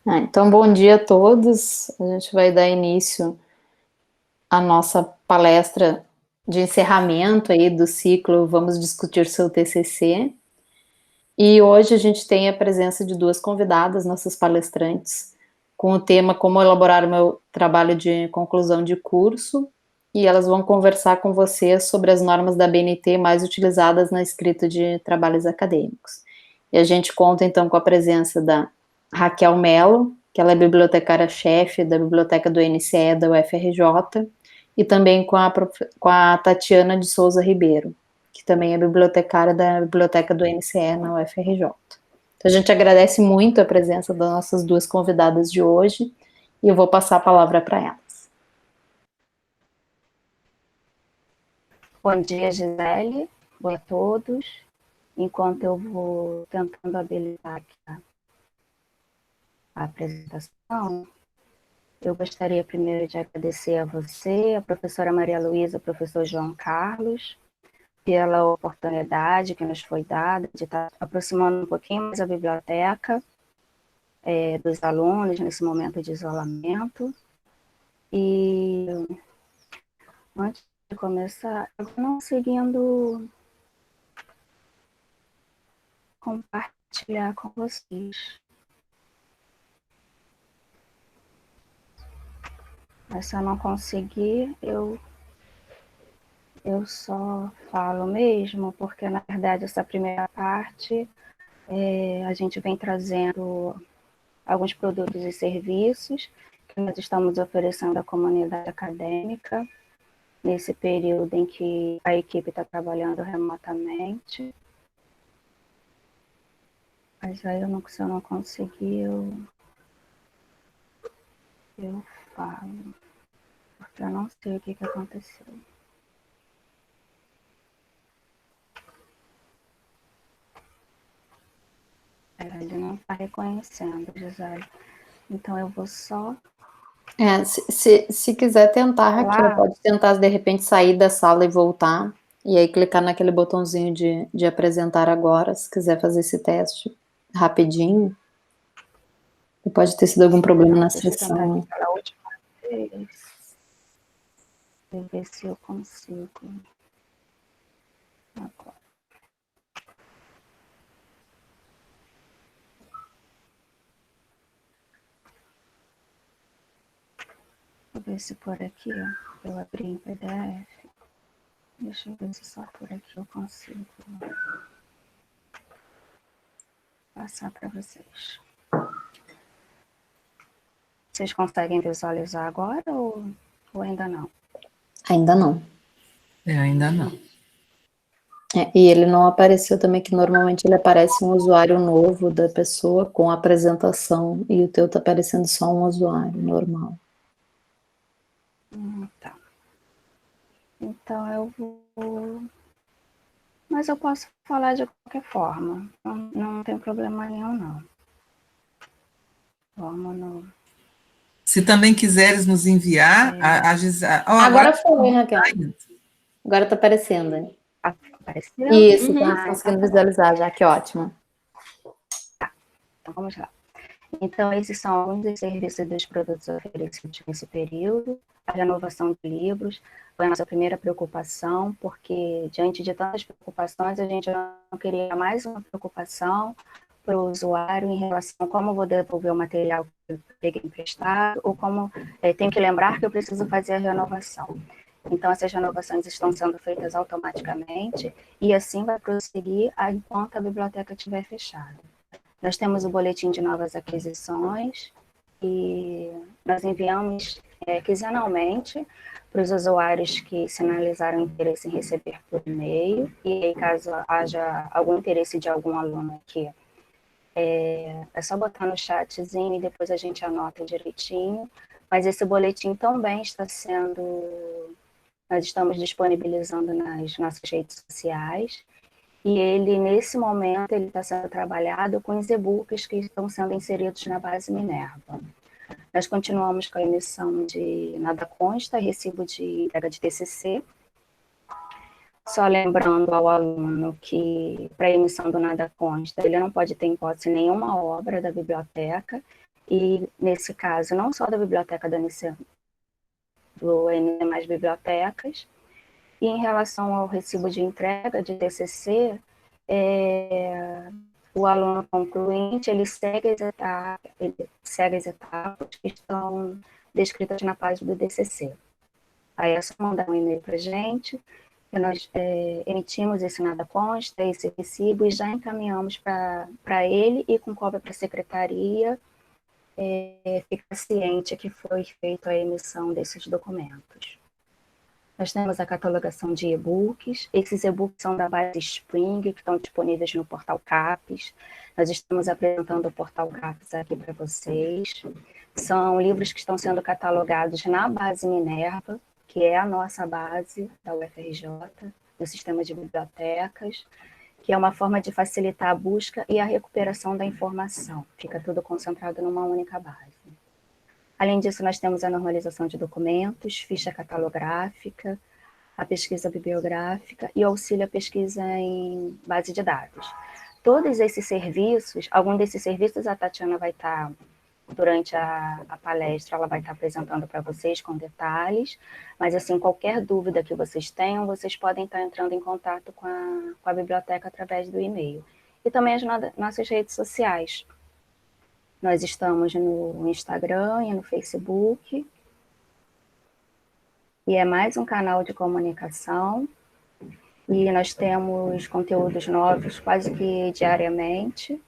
Então, bom dia a todos. A gente vai dar início à nossa palestra de encerramento aí do ciclo Vamos Discutir Seu TCC. E hoje a gente tem a presença de duas convidadas, nossas palestrantes, com o tema Como elaborar o meu trabalho de conclusão de curso. E elas vão conversar com você sobre as normas da BNT mais utilizadas na escrita de trabalhos acadêmicos. E a gente conta então com a presença da Raquel Mello, que ela é bibliotecária-chefe da Biblioteca do NCE da UFRJ, e também com a Tatiana de Souza Ribeiro, que também é bibliotecária da Biblioteca do NCE na UFRJ. Então, a gente agradece muito a presença das nossas duas convidadas de hoje, e eu vou passar a palavra para elas. Bom dia, Gisele. Boa a todos. Enquanto eu vou tentando habilitar aqui a apresentação, eu gostaria primeiro de agradecer a você, a professora Maria Luísa, o professor João Carlos, pela oportunidade que nos foi dada de estar aproximando um pouquinho mais a biblioteca dos alunos nesse momento de isolamento. E antes de começar, eu não seguindo compartilhar com vocês. Mas se eu não conseguir, eu só falo mesmo, porque na verdade essa primeira parte a gente vem trazendo alguns produtos e serviços que nós estamos oferecendo à comunidade acadêmica nesse período em que a equipe está trabalhando remotamente. Mas aí se eu não conseguir, eu falo, porque eu não sei o que aconteceu. Ele não está reconhecendo, Gisele. Então eu vou só... Se quiser tentar, Raquel, pode tentar de repente sair da sala e voltar, e aí clicar naquele botãozinho de apresentar agora, se quiser fazer esse teste rapidinho. E pode ter sido algum problema na sessão. Deixa eu tentar aquela última vez. Vou ver se eu consigo. Agora. Vou ver se por aqui, ó, eu abri em PDF. Deixa eu ver se só por aqui eu consigo passar para vocês. Vocês conseguem visualizar agora ou ainda não? Ainda não. Ainda não. E ele não apareceu também, que normalmente ele aparece um usuário novo da pessoa com a apresentação, e o teu tá aparecendo só um usuário normal. Tá. Então eu vou... Mas eu posso falar de qualquer forma. Não tem problema nenhum, não. Vamos no... Se também quiseres nos enviar, a Gisele... Agora foi, Raquel. Agora está aparecendo. Apareceu? Isso, estamos conseguindo visualizar já, que ótimo. Tá, então vamos lá. Então, esses são alguns dos serviços e dos produtos oferecidos nesse período. A renovação de livros foi a nossa primeira preocupação, porque diante de tantas preocupações, a gente não queria mais uma preocupação para o usuário em relação a como eu vou devolver o material que eu peguei emprestado, ou como tenho que lembrar que eu preciso fazer a renovação. Então, essas renovações estão sendo feitas automaticamente, e assim vai prosseguir enquanto a biblioteca estiver fechada. Nós temos o boletim de novas aquisições e nós enviamos quinzenalmente para os usuários que sinalizaram interesse em receber por e-mail, e aí, caso haja algum interesse de algum aluno aqui, é só botar no chatzinho e depois a gente anota direitinho. Mas esse boletim também está sendo... Nós estamos disponibilizando nas nossas redes sociais. E ele, nesse momento, ele está sendo trabalhado com os e-books que estão sendo inseridos na base Minerva. Nós continuamos com a emissão de Nada Consta, recibo de entrega de TCC. Só lembrando ao aluno que, para a emissão do Nada Consta, ele não pode ter em posse nenhuma obra da biblioteca, e nesse caso, não só da biblioteca da NC, do NC Mais Bibliotecas, e em relação ao recibo de entrega de TCC, o aluno concluinte, ele segue as etapas que estão descritas na página do TCC. Aí é só mandar um e-mail para a gente, que nós emitimos esse nada consta, esse recibo, e já encaminhamos para ele e com cópia para a secretaria, fica ciente que foi feita a emissão desses documentos. Nós temos a catalogação de e-books. Esses e-books são da base Spring, que estão disponíveis no portal CAPES. Nós estamos apresentando o portal CAPES aqui para vocês. São livros que estão sendo catalogados na base Minerva, que é a nossa base da UFRJ, do sistema de bibliotecas, que é uma forma de facilitar a busca e a recuperação da informação. Fica tudo concentrado numa única base. Além disso, nós temos a normalização de documentos, ficha catalográfica, a pesquisa bibliográfica e o auxílio à pesquisa em base de dados. Todos esses serviços, algum desses serviços a Tatiana vai estar, durante a palestra, ela vai estar apresentando para vocês com detalhes, mas assim, qualquer dúvida que vocês tenham, vocês podem estar entrando em contato com a biblioteca através do e-mail. E também as nossas redes sociais. Nós estamos no Instagram e no Facebook, e é mais um canal de comunicação, e nós temos conteúdos novos quase que diariamente,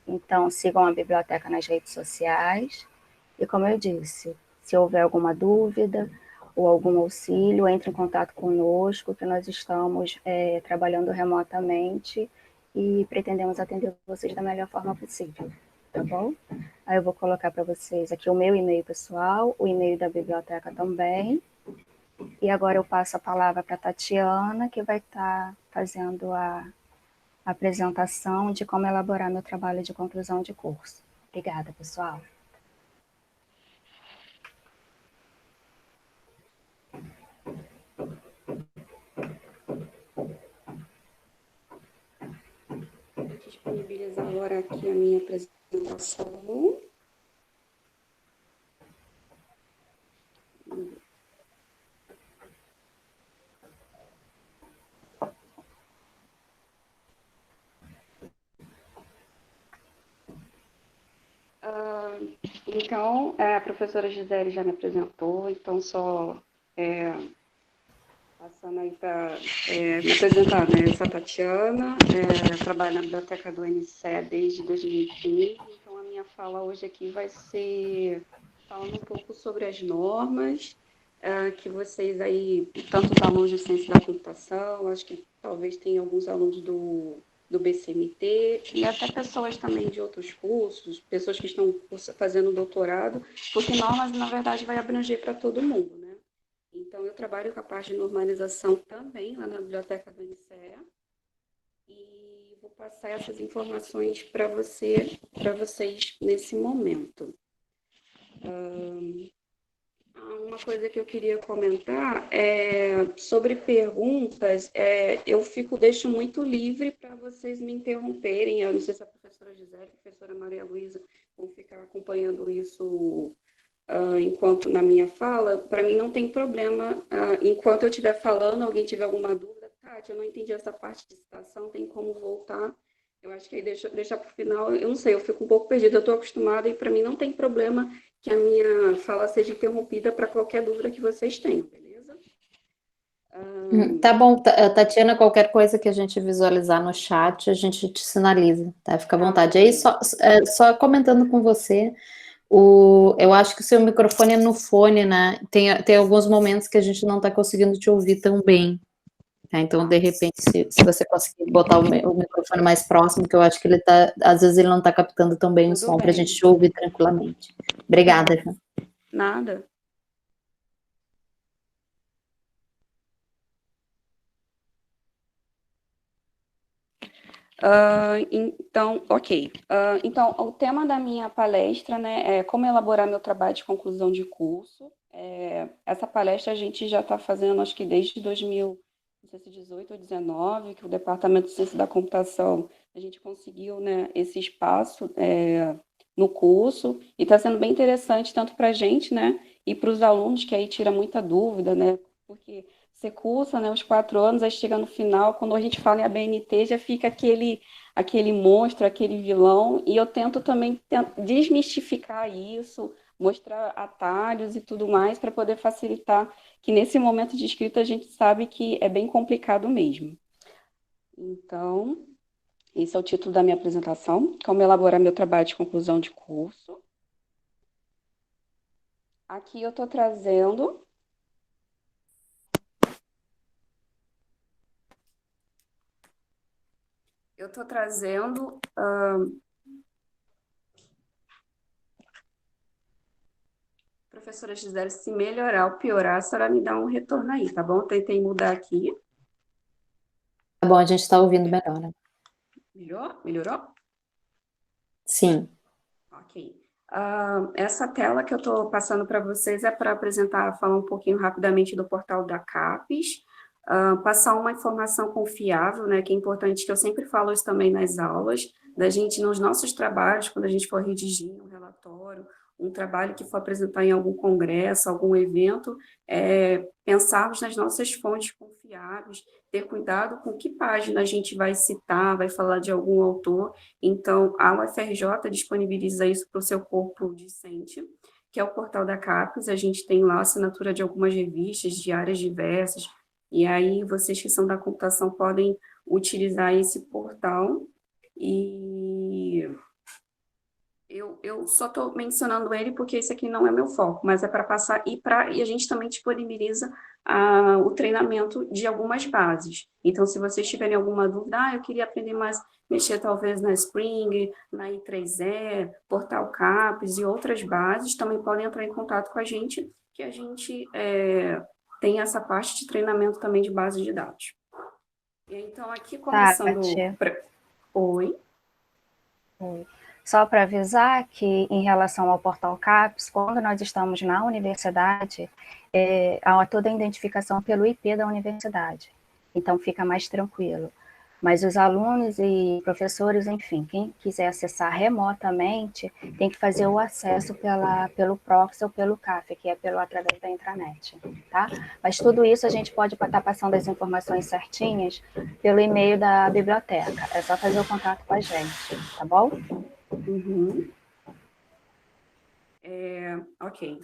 então sigam a biblioteca nas redes sociais, e como eu disse, se houver alguma dúvida ou algum auxílio, entre em contato conosco, que nós estamos trabalhando remotamente e pretendemos atender vocês da melhor forma possível. Tá bom? Aí eu vou colocar para vocês aqui o meu e-mail pessoal, o e-mail da biblioteca também. E agora eu passo a palavra para a Tatiana, que vai estar fazendo a apresentação de como elaborar meu trabalho de conclusão de curso. Obrigada, pessoal. Vou disponibilizar agora aqui a minha apresentação. Então, a professora Gisele já me apresentou, então só passando aí para me apresentar, né? Eu sou a Tatiana, trabalho na biblioteca do NCE desde 2015, então a minha fala hoje aqui vai ser falando um pouco sobre as normas, que vocês aí, tanto os alunos de ciência da computação, acho que talvez tenha alguns alunos do BCMT, e até pessoas também de outros cursos, pessoas que estão fazendo doutorado, porque normas, na verdade, vai abranger para todo mundo, né? Então, eu trabalho com a parte de normalização também, lá na biblioteca do NCE, e vou passar essas informações para vocês nesse momento. Uma coisa que eu queria comentar é sobre perguntas, eu deixo muito livre para vocês me interromperem. Eu não sei se a professora Gisele, a professora Maria Luísa vão ficar acompanhando isso enquanto na minha fala. Para mim não tem problema, enquanto eu estiver falando, alguém tiver alguma dúvida, Tati, eu não entendi essa parte de citação, tem como voltar? Eu acho que aí deixar para o final, eu não sei, eu fico um pouco perdida, eu estou acostumada e para mim não tem problema que a minha fala seja interrompida para qualquer dúvida que vocês tenham, beleza? Tá bom, Tatiana, qualquer coisa que a gente visualizar no chat, a gente te sinaliza, tá? Fica à vontade. Aí, só comentando com você, eu acho que o seu microfone é no fone, né? Tem alguns momentos que a gente não está conseguindo te ouvir tão bem. Tá? Então, de repente, se você conseguir botar o microfone mais próximo, que eu acho que às vezes ele não está captando tão bem o som, para a gente te ouvir tranquilamente. Obrigada, Ju. Nada. Então, ok. Então, o tema da minha palestra, né, é como elaborar meu trabalho de conclusão de curso. Essa palestra a gente já está fazendo, acho que desde 2018 ou 2019, que o Departamento de Ciência da Computação, a gente conseguiu, né, esse espaço no curso, e está sendo bem interessante tanto para a gente, né, e para os alunos, que aí tira muita dúvida, né, porque você cursa, né, os 4 anos, aí chega no final, quando a gente fala em ABNT, já fica aquele monstro, aquele vilão, e eu tento também desmistificar isso, mostrar atalhos e tudo mais, para poder facilitar, que nesse momento de escrita a gente sabe que é bem complicado mesmo. Então, esse é o título da minha apresentação, como elaborar meu trabalho de conclusão de curso. Aqui eu estou trazendo professora Gisele, se melhorar ou piorar, a senhora me dá um retorno aí, tá bom? Tentei mudar aqui. Tá bom, a gente está ouvindo melhor, né? Melhorou? Sim. Ok. Essa tela que eu estou passando para vocês é para apresentar, falar um pouquinho rapidamente do portal da CAPES, passar uma informação confiável, né, que é importante, que eu sempre falo isso também nas aulas, da gente, nos nossos trabalhos, quando a gente for redigir um relatório, um trabalho que for apresentar em algum congresso, algum evento, pensarmos nas nossas fontes confiáveis, ter cuidado com que página a gente vai citar, vai falar de algum autor. Então, a UFRJ disponibiliza isso para o seu corpo discente, que é o portal da CAPES. A gente tem lá a assinatura de algumas revistas de áreas diversas, e aí vocês que são da computação podem utilizar esse portal. E eu só estou mencionando ele porque esse aqui não é meu foco, mas é para passar, e a gente também disponibiliza o treinamento de algumas bases. Então, se vocês tiverem alguma dúvida, eu queria aprender mais, mexer talvez na Spring, na I3E, Portal CAPES e outras bases, também podem entrar em contato com a gente, que a gente tem essa parte de treinamento também de base de dados. Então, aqui começando... Oi? Oi. Só para avisar que, em relação ao portal CAPES, quando nós estamos na universidade, há toda a identificação pelo IP da universidade, então fica mais tranquilo. Mas os alunos e professores, enfim, quem quiser acessar remotamente, tem que fazer o acesso pelo proxy ou pelo CAF, que é através da intranet, tá? Mas tudo isso a gente pode estar passando as informações certinhas pelo e-mail da biblioteca. É só fazer o contato com a gente, tá bom? Uhum. Ok.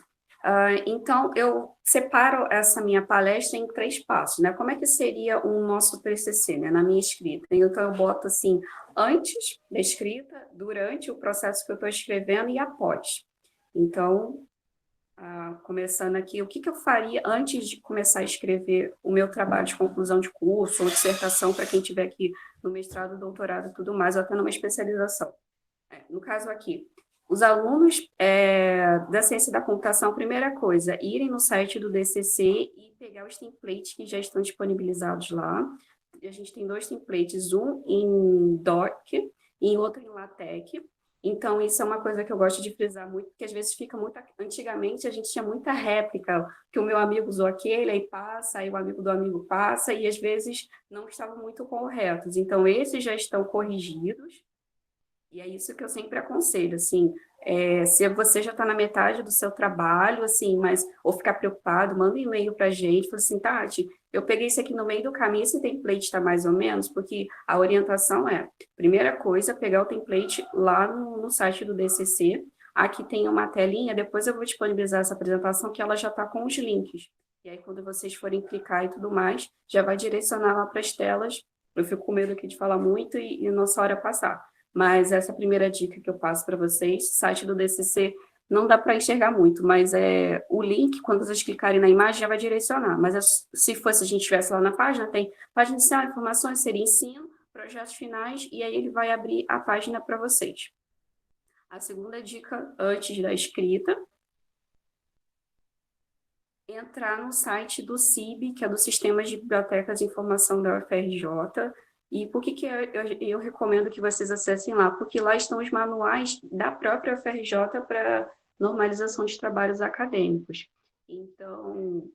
Então, eu separo essa minha palestra em 3 passos, né? Como é que seria o nosso TCC, né? Na minha escrita. Então, eu boto assim, antes da escrita, durante o processo que eu estou escrevendo e após. Então, começando aqui, o que eu faria antes de começar a escrever o meu trabalho de conclusão de curso ou dissertação, para quem estiver aqui no mestrado, doutorado e tudo mais, ou até numa especialização. No caso aqui, os alunos da ciência da computação, primeira coisa, irem no site do DCC e pegar os templates que já estão disponibilizados lá. A gente tem 2 templates, um em doc e outro em LaTeX. Então, isso é uma coisa que eu gosto de frisar muito, porque às vezes fica muito... Antigamente, a gente tinha muita réplica, que o meu amigo usou aquele, aí passa, aí o amigo do amigo passa, e às vezes não estavam muito corretos. Então, esses já estão corrigidos, e é isso que eu sempre aconselho, assim, se você já está na metade do seu trabalho, assim, ou ficar preocupado, manda um e-mail para a gente, fala assim, Tati, eu peguei isso aqui no meio do caminho, esse template está mais ou menos, porque a orientação primeira coisa, pegar o template lá no site do DCC, aqui tem uma telinha, depois eu vou disponibilizar essa apresentação, que ela já está com os links, e aí quando vocês forem clicar e tudo mais, já vai direcionar lá para as telas. Eu fico com medo aqui de falar muito e nossa hora passar. Mas essa primeira dica que eu passo para vocês, site do DCC, não dá para enxergar muito, mas o link, quando vocês clicarem na imagem, já vai direcionar. Mas se fosse a gente estivesse lá na página, tem página inicial, informações, seria ensino, projetos finais, e aí ele vai abrir a página para vocês. A segunda dica, antes da escrita, entrar no site do SIB, que é do Sistema de Bibliotecas de Informação da UFRJ. E por que eu recomendo que vocês acessem lá? Porque lá estão os manuais da própria UFRJ para normalização de trabalhos acadêmicos. Então,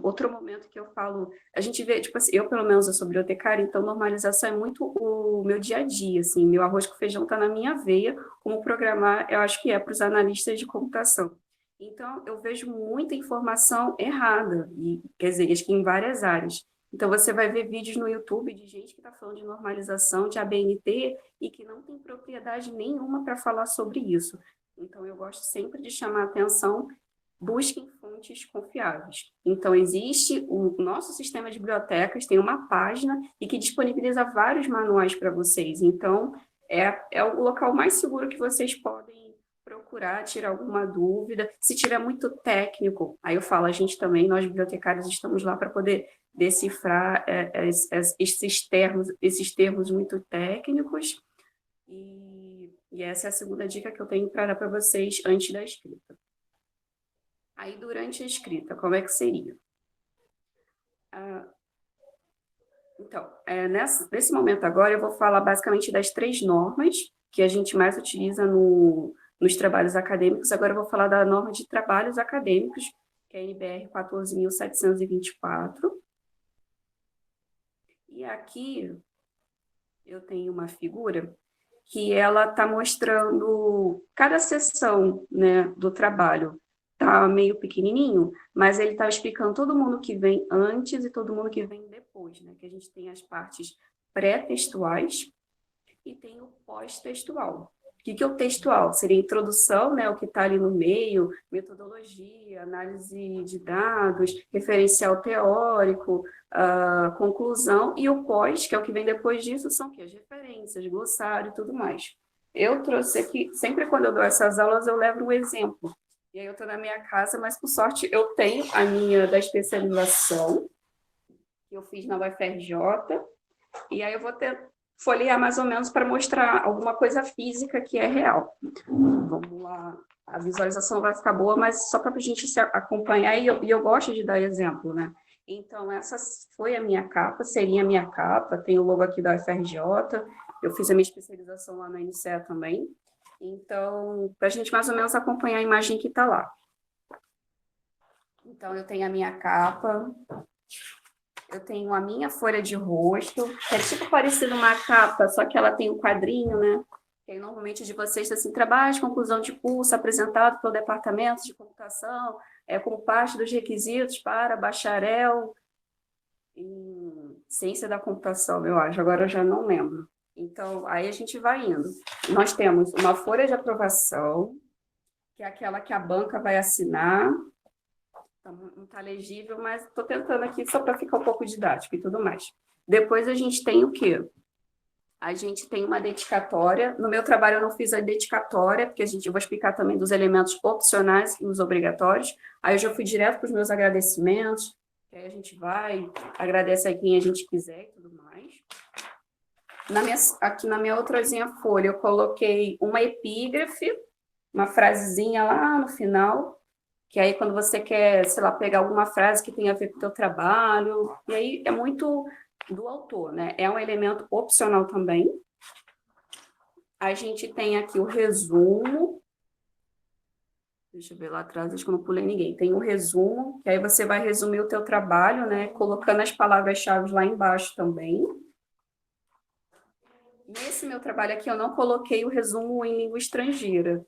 outro momento que eu falo, a gente vê, tipo assim, eu pelo menos eu sou bibliotecária, então normalização é muito o meu dia a dia, assim, meu arroz com feijão está na minha veia, como programar, eu acho que é para os analistas de computação. Então, eu vejo muita informação errada, e, quer dizer, acho que em várias áreas. Então, você vai ver vídeos no YouTube de gente que está falando de normalização, de ABNT, e que não tem propriedade nenhuma para falar sobre isso. Então, eu gosto sempre de chamar a atenção, busquem fontes confiáveis. Então, existe o nosso sistema de bibliotecas, tem uma página e que disponibiliza vários manuais para vocês. Então, é o local mais seguro que vocês podem procurar, tirar alguma dúvida. Se tiver muito técnico, aí eu falo, a gente também, nós bibliotecários, estamos lá para poder decifrar esses termos muito técnicos. E essa é a segunda dica que eu tenho para dar para vocês antes da escrita. Aí, durante a escrita, como é que seria? Então, nesse momento agora, eu vou falar basicamente das 3 normas que a gente mais utiliza nos trabalhos acadêmicos. Agora eu vou falar da norma de trabalhos acadêmicos, que é a NBR 14.724. E aqui eu tenho uma figura que ela está mostrando cada seção, né, do trabalho. Está meio pequenininho, mas ele está explicando todo mundo que vem antes e todo mundo que vem depois, né? Que a gente tem as partes pré-textuais e tem o pós-textual. O que é o textual? Seria a introdução, né? O que está ali no meio, metodologia, análise de dados, referencial teórico, conclusão, e o pós, que é o que vem depois disso, são o quê? As referências, glossário e tudo mais. Eu trouxe aqui, sempre quando eu dou essas aulas, eu levo um exemplo. E aí eu estou na minha casa, mas, por sorte, eu tenho a minha da especialização, que eu fiz na UFRJ, e aí eu vou folhear mais ou menos para mostrar alguma coisa física que é real. Vamos lá. A visualização vai ficar boa, mas só para a gente se acompanhar, e eu gosto de dar exemplo, né? Então, essa foi a minha capa, seria a minha capa, tem o logo aqui da UFRJ, eu fiz a minha especialização lá na NCE também. Então, para a gente mais ou menos acompanhar a imagem que está lá. Então, eu tenho a minha capa, eu tenho a minha folha de rosto, que é tipo parecido uma capa, só que ela tem um quadrinho, né? Que aí, normalmente de vocês assim, trabalho de conclusão de curso apresentado pelo departamento de computação, como parte dos requisitos para bacharel em ciência da computação, eu acho, agora eu já não lembro. Então, aí a gente vai indo. Nós temos uma folha de aprovação, que é aquela que a banca vai assinar. Não está legível, mas estou tentando aqui só para ficar um pouco didático e tudo mais. Depois a gente tem o quê? A gente tem uma dedicatória. No meu trabalho eu não fiz a dedicatória, porque eu vou explicar também dos elementos opcionais e os obrigatórios. Aí eu já fui direto para os meus agradecimentos, que aí a gente vai, agradece a quem a gente quiser e tudo mais. Aqui na minha outrazinha folha, eu coloquei uma epígrafe, uma frasezinha lá no final, que aí quando você quer, sei lá, pegar alguma frase que tenha a ver com o teu trabalho, e aí é muito do autor, né? É um elemento opcional também. A gente tem aqui o resumo. Deixa eu ver lá atrás, acho que eu não pulei ninguém. Tem o resumo, que aí você vai resumir o teu trabalho, né? Colocando as palavras-chave lá embaixo também. Nesse meu trabalho aqui, eu não coloquei o resumo em língua estrangeira,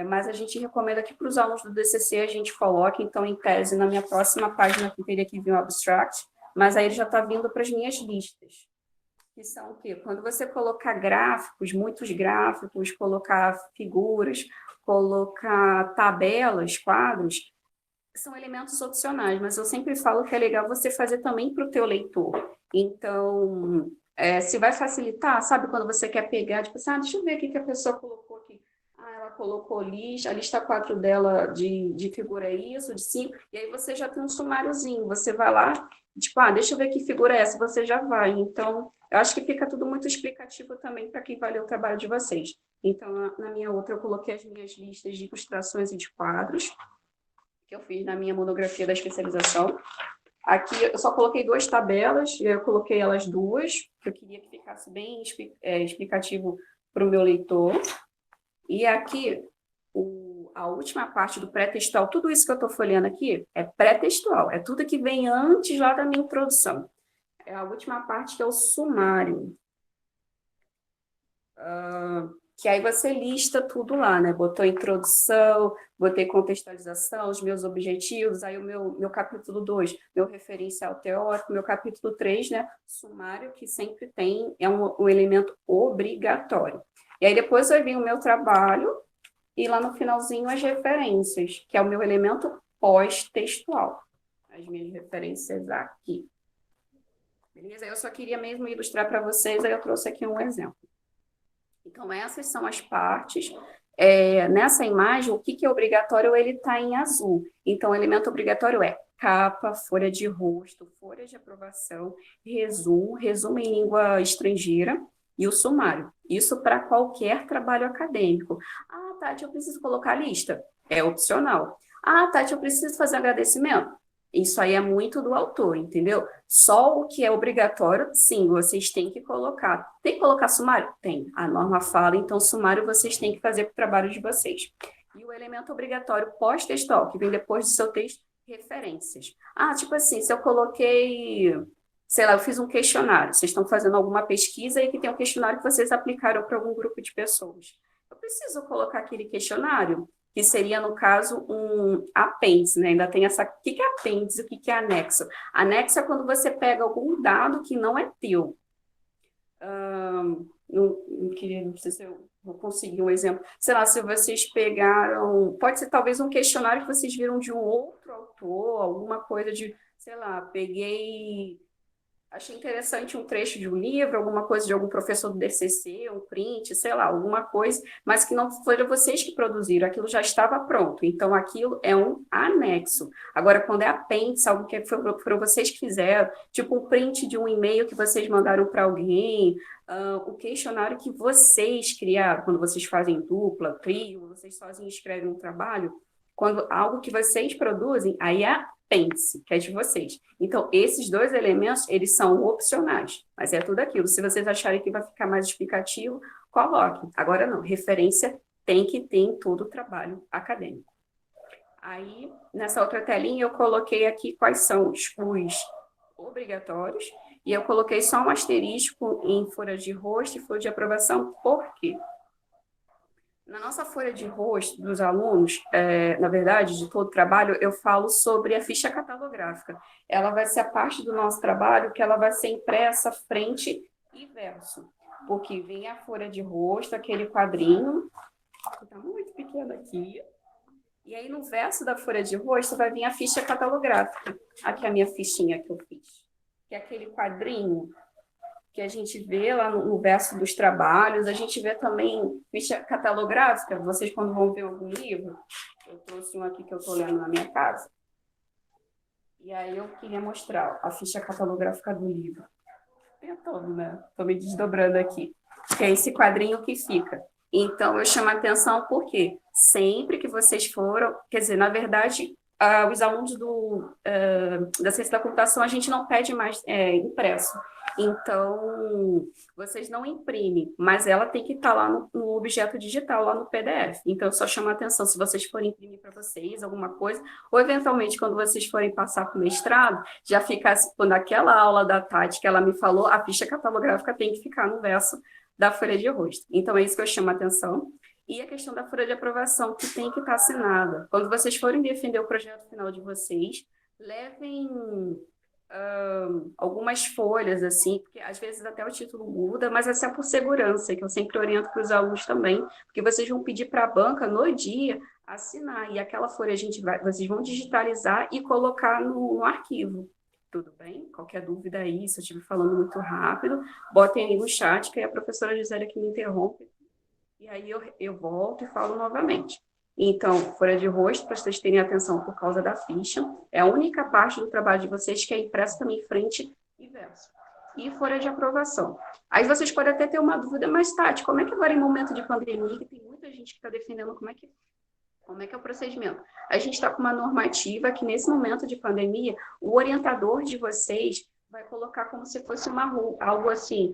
mas a gente recomenda que para os alunos do DCC a gente coloque, então, em tese, na minha próxima página, que teria que vir um abstract, mas aí ele já está vindo para as minhas listas, que são o quê? Quando você colocar gráficos, muitos gráficos, colocar figuras, colocar tabelas, quadros, são elementos opcionais, mas eu sempre falo que é legal você fazer também para o teu leitor. Então, se vai facilitar, sabe, quando você quer pegar, tipo assim, deixa eu ver o que a pessoa colocou aqui. Ela colocou lista, a lista 4 dela de figura é isso, de 5, e aí você já tem um sumáriozinho, você vai lá, tipo, deixa eu ver que figura é essa, você já vai. Então, eu acho que fica tudo muito explicativo também para quem vai ler o trabalho de vocês. Então, na minha outra, eu coloquei as minhas listas de ilustrações e de quadros, que eu fiz na minha monografia da especialização. Aqui eu só coloquei 2 tabelas, e eu coloquei elas 2, que eu queria que ficasse bem explicativo para o meu leitor. E aqui, a última parte do pré-textual, tudo isso que eu estou folheando aqui é pré-textual, é tudo que vem antes lá da minha introdução. É a última parte que é o sumário. Que aí você lista tudo lá, né? Botou introdução, botei contextualização, os meus objetivos, aí o meu capítulo 2, meu referencial teórico, meu capítulo 3, né? Sumário, que sempre tem, é um elemento obrigatório. E aí depois vai vir o meu trabalho, e lá no finalzinho as referências, que é o meu elemento pós-textual. As minhas referências aqui. Beleza? Eu só queria mesmo ilustrar para vocês, aí eu trouxe aqui um exemplo. Então, essas são as partes. Nessa imagem, o que é obrigatório, ele está em azul. Então, o elemento obrigatório é capa, folha de rosto, folha de aprovação, resumo em língua estrangeira e o sumário. Isso para qualquer trabalho acadêmico. Ah, Tati, eu preciso colocar a lista? É opcional. Ah, Tati, eu preciso fazer agradecimento? Isso aí é muito do autor, entendeu? Só o que é obrigatório, sim, vocês têm que colocar. Tem que colocar sumário? Tem. A norma fala, então sumário vocês têm que fazer para o trabalho de vocês. E o elemento obrigatório pós-textual, que vem depois do seu texto, referências. Ah, tipo assim, se eu coloquei, sei lá, eu fiz um questionário, vocês estão fazendo alguma pesquisa e que tem um questionário que vocês aplicaram para algum grupo de pessoas. Eu preciso colocar aquele questionário? Que seria, no caso, um apêndice, né? Ainda tem essa... O que é apêndice? O que é anexo? Anexo é quando você pega algum dado que não é teu. Não sei se eu vou conseguir um exemplo. Sei lá, se vocês pegaram... Pode ser, talvez, um questionário que vocês viram de um outro autor, alguma coisa de... Sei lá, peguei... Achei interessante um trecho de um livro, alguma coisa de algum professor do DCC, um print, sei lá, alguma coisa, mas que não foram vocês que produziram, aquilo já estava pronto. Então, aquilo é um anexo. Agora, quando é apêndice, algo que foram vocês que fizeram, tipo um print de um e-mail que vocês mandaram para alguém, o questionário que vocês criaram, quando vocês fazem dupla, trio, vocês sozinhos escrevem um trabalho, quando algo que vocês produzem, aí é apêndice, que é de vocês. Então, esses dois elementos, eles são opcionais, mas é tudo aquilo. Se vocês acharem que vai ficar mais explicativo, coloquem. Agora não, referência tem que ter em todo o trabalho acadêmico. Aí, nessa outra telinha, eu coloquei aqui quais são os obrigatórios, e eu coloquei só um asterisco em folha de rosto e folha de aprovação, por quê? Na nossa folha de rosto dos alunos, na verdade, de todo o trabalho, eu falo sobre a ficha catalográfica. Ela vai ser a parte do nosso trabalho que ela vai ser impressa frente e verso, porque vem a folha de rosto, aquele quadrinho, que está muito pequeno aqui, e aí no verso da folha de rosto vai vir a ficha catalográfica. Aqui é a minha fichinha que eu fiz, que é aquele quadrinho que a gente vê lá no verso dos trabalhos, a gente vê também ficha catalográfica, vocês quando vão ver algum livro, eu trouxe um aqui que eu estou lendo na minha casa, e aí eu queria mostrar a ficha catalográfica do livro. Tem todo, né? Estou me desdobrando aqui, que é esse quadrinho que fica. Então, eu chamo a atenção porque sempre que vocês foram, quer dizer, na verdade, os alunos da ciência da computação, a gente não pede mais impresso. Então, vocês não imprimem, mas ela tem que estar lá no objeto digital, lá no PDF. Então, eu só chamo a atenção se vocês forem imprimir para vocês alguma coisa, ou eventualmente, quando vocês forem passar para o mestrado, já fica, naquela aula da Tati que ela me falou, a ficha catalográfica tem que ficar no verso da folha de rosto. Então, é isso que eu chamo a atenção. E a questão da folha de aprovação, que tem que estar assinada. Quando vocês forem defender o projeto final de vocês, levem algumas folhas, assim, porque às vezes até o título muda, mas é só por segurança, que eu sempre oriento para os alunos também, porque vocês vão pedir para a banca, no dia, assinar, e aquela folha vocês vão digitalizar e colocar no arquivo. Tudo bem? Qualquer dúvida aí, se eu estiver falando muito rápido, botem aí no chat, que aí a professora Gisele aqui me interrompe, e aí eu volto e falo novamente. Então, folha de rosto, para vocês terem atenção por causa da ficha, é a única parte do trabalho de vocês que é impressa também frente e verso. E folha de aprovação. Aí vocês podem até ter uma dúvida, mas Tati, como é que agora em momento de pandemia, que tem muita gente que está defendendo como é que é o procedimento? A gente está com uma normativa que nesse momento de pandemia, o orientador de vocês vai colocar como se fosse algo assim,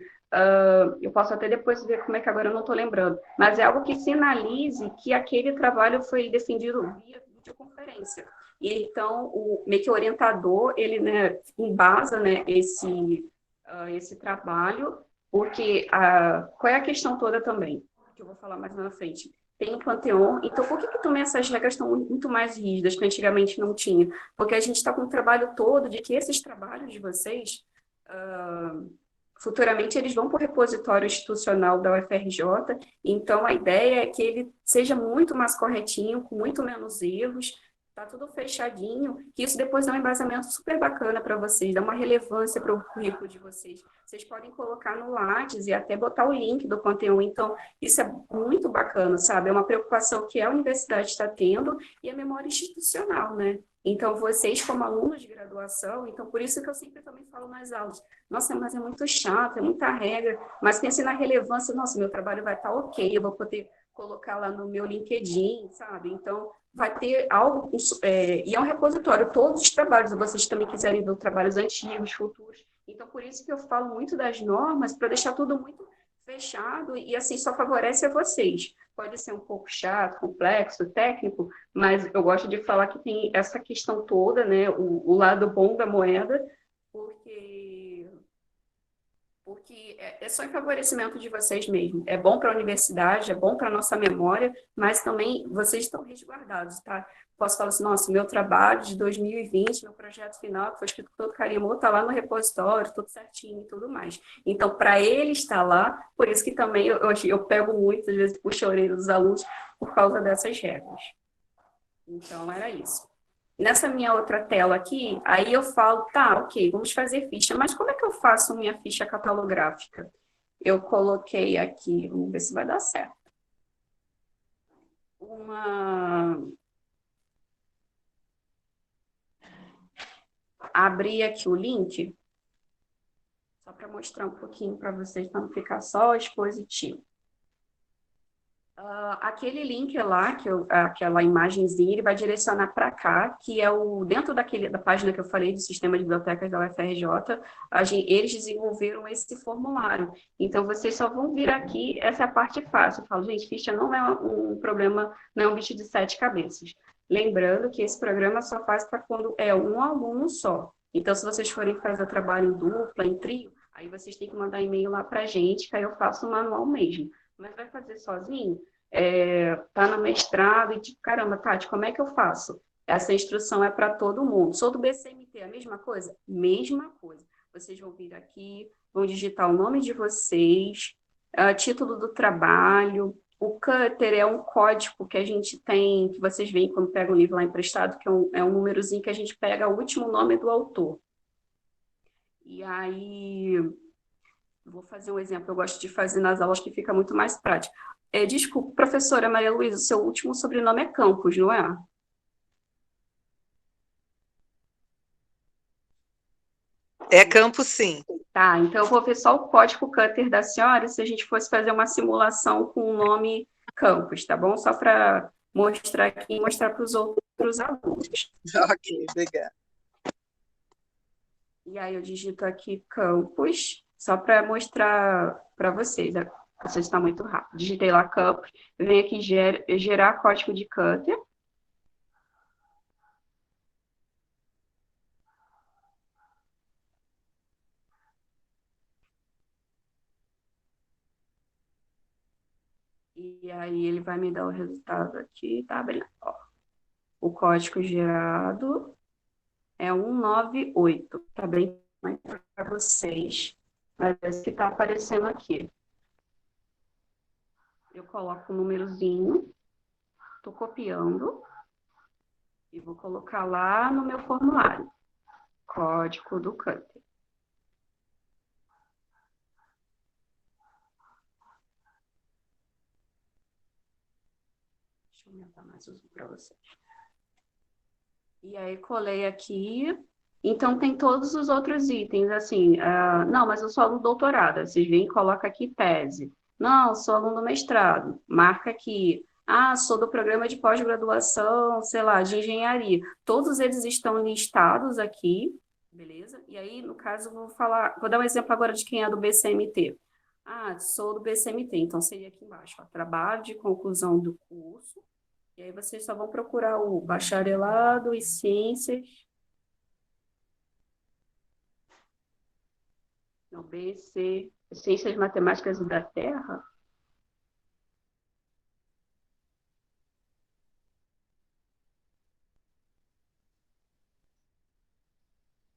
Eu posso até depois ver como é que agora eu não estou lembrando, mas é algo que sinalize que aquele trabalho foi defendido via videoconferência. E então, meio que o orientador, ele, né, embasa, né, esse trabalho, porque qual é a questão toda também, que eu vou falar mais na frente? Tem o Panteon, então por que também essas regras estão muito mais rígidas, que antigamente não tinha? Porque a gente está com o trabalho todo de que esses trabalhos de vocês, futuramente eles vão para o repositório institucional da UFRJ, então a ideia é que ele seja muito mais corretinho, com muito menos erros, tá tudo fechadinho, que isso depois dá um embasamento super bacana para vocês, dá uma relevância para o currículo de vocês. Vocês podem colocar no Lattes e até botar o link do conteúdo, então isso é muito bacana, sabe? É uma preocupação que a universidade está tendo e a memória institucional, né? Então, vocês, como alunos de graduação, então por isso que eu sempre também falo nas aulas, nossa, mas é muito chato, é muita regra, mas pense na relevância, nossa, meu trabalho vai estar ok, eu vou poder colocar lá no meu LinkedIn, sabe? Então, vai ter algo, e é um repositório, todos os trabalhos, se vocês também quiserem ver trabalhos antigos, futuros. Então, por isso que eu falo muito das normas, para deixar tudo muito fechado, e assim, só favorece a vocês. Pode ser um pouco chato, complexo, técnico, mas eu gosto de falar que tem essa questão toda, né, o lado bom da moeda, porque é só em favorecimento de vocês mesmo. É bom para a universidade, é bom para a nossa memória, mas também vocês estão resguardados, tá? Posso falar assim, nossa, meu trabalho de 2020, meu projeto final, que foi escrito com todo carinho, está lá no repositório, tudo certinho e tudo mais. Então, para ele estar lá, por isso que também eu pego muito, às vezes, puxo a orelha dos alunos por causa dessas regras. Então, era isso. Nessa minha outra tela aqui, aí eu falo, tá, ok, vamos fazer ficha, mas como é que eu faço minha ficha catalográfica? Eu coloquei aqui, vamos ver se vai dar certo. Abri aqui o link, só para mostrar um pouquinho para vocês, para não ficar só expositivo. Aquele link lá, aquela imagenzinha, ele vai direcionar para cá, que é dentro da página que eu falei do Sistema de Bibliotecas da UFRJ, eles desenvolveram esse formulário. Então, vocês só vão vir aqui, essa é a parte fácil. Eu falo, gente, ficha não é um problema, não é um bicho de 7 cabeças. Lembrando que esse programa só faz para quando é um aluno só. Então, se vocês forem fazer trabalho em dupla, em trio, aí vocês têm que mandar e-mail lá para a gente, que aí eu faço o manual mesmo. Mas vai fazer sozinho? Tá no mestrado e tipo, caramba, Tati, como é que eu faço? Essa instrução é para todo mundo. Sou do BCMT, a mesma coisa? Mesma coisa. Vocês vão vir aqui, vão digitar o nome de vocês, título do trabalho. O Cutter é um código que a gente tem, que vocês veem quando pegam um livro lá emprestado, que é um númerozinho que a gente pega o último nome do autor. E aí, vou fazer um exemplo, eu gosto de fazer nas aulas que fica muito mais prático. Desculpa, professora Maria Luísa, o seu último sobrenome é Campos, não é? É Campos, sim. Tá, então eu vou ver só o código Cutter da senhora se a gente fosse fazer uma simulação com o nome Campos, tá bom? Só para mostrar aqui e mostrar para os outros alunos. Ok, obrigada. E aí eu digito aqui Campos, só para mostrar para vocês. Você está muito rápido. Digitei lá Campos, venho aqui gerar código de Cutter. E aí ele vai me dar o resultado aqui, tá abrindo. Ó. O código gerado é 198, tá bem para vocês, mas esse que está aparecendo aqui. Eu coloco o númerozinho, estou copiando e vou colocar lá no meu formulário. Código do Cutter. Deixa eu aumentar mais o zoom para vocês. E aí colei aqui. Então tem todos os outros itens, assim, não, mas eu sou aluno doutorado. Vocês vêm e colocam aqui tese. Não, sou aluno mestrado. Marca aqui. Ah, sou do programa de pós-graduação, sei lá, de engenharia. Todos eles estão listados aqui, beleza? E aí, no caso, vou dar um exemplo agora de quem é do BCMT. Sou do BCMT, então seria aqui embaixo, ó, trabalho de conclusão do curso. E aí vocês só vão procurar o bacharelado em ciências. Não, BC, Ciências Matemáticas e da Terra.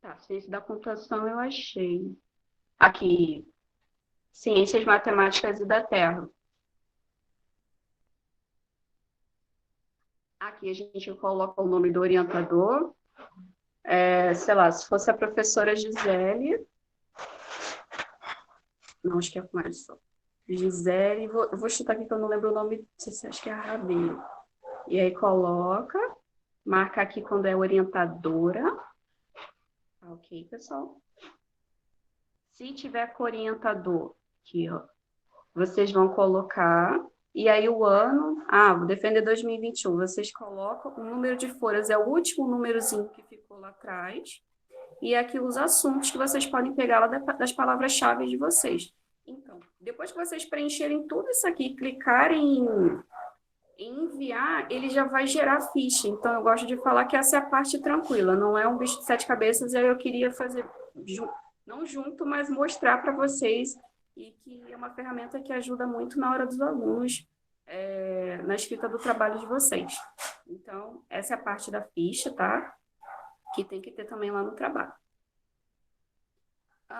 Tá, ciência da computação eu achei. Aqui, Ciências Matemáticas e da Terra. Aqui a gente coloca o nome do orientador. Sei lá, se fosse a professora Gisele. Não, acho que é com mais só. Gisele, eu vou chutar aqui que eu não lembro o nome, não sei se acho que é Rabelo. E aí coloca, marca aqui quando é orientadora. Ok, pessoal? Se tiver com orientador, aqui, ó, vocês vão colocar, e aí o ano, vou defender 2021, vocês colocam o número de folhas, é o último númerozinho que ficou lá atrás, e aqui os assuntos que vocês podem pegar lá das palavras-chave de vocês. Então, depois que vocês preencherem tudo isso aqui, clicarem em enviar, ele já vai gerar ficha. Então, eu gosto de falar que essa é a parte tranquila, não é um bicho de sete cabeças, e aí eu queria fazer, não junto, mas mostrar para vocês, e que é uma ferramenta que ajuda muito na hora dos alunos, na escrita do trabalho de vocês. Então, essa é a parte da ficha, tá? Que tem que ter também lá no trabalho.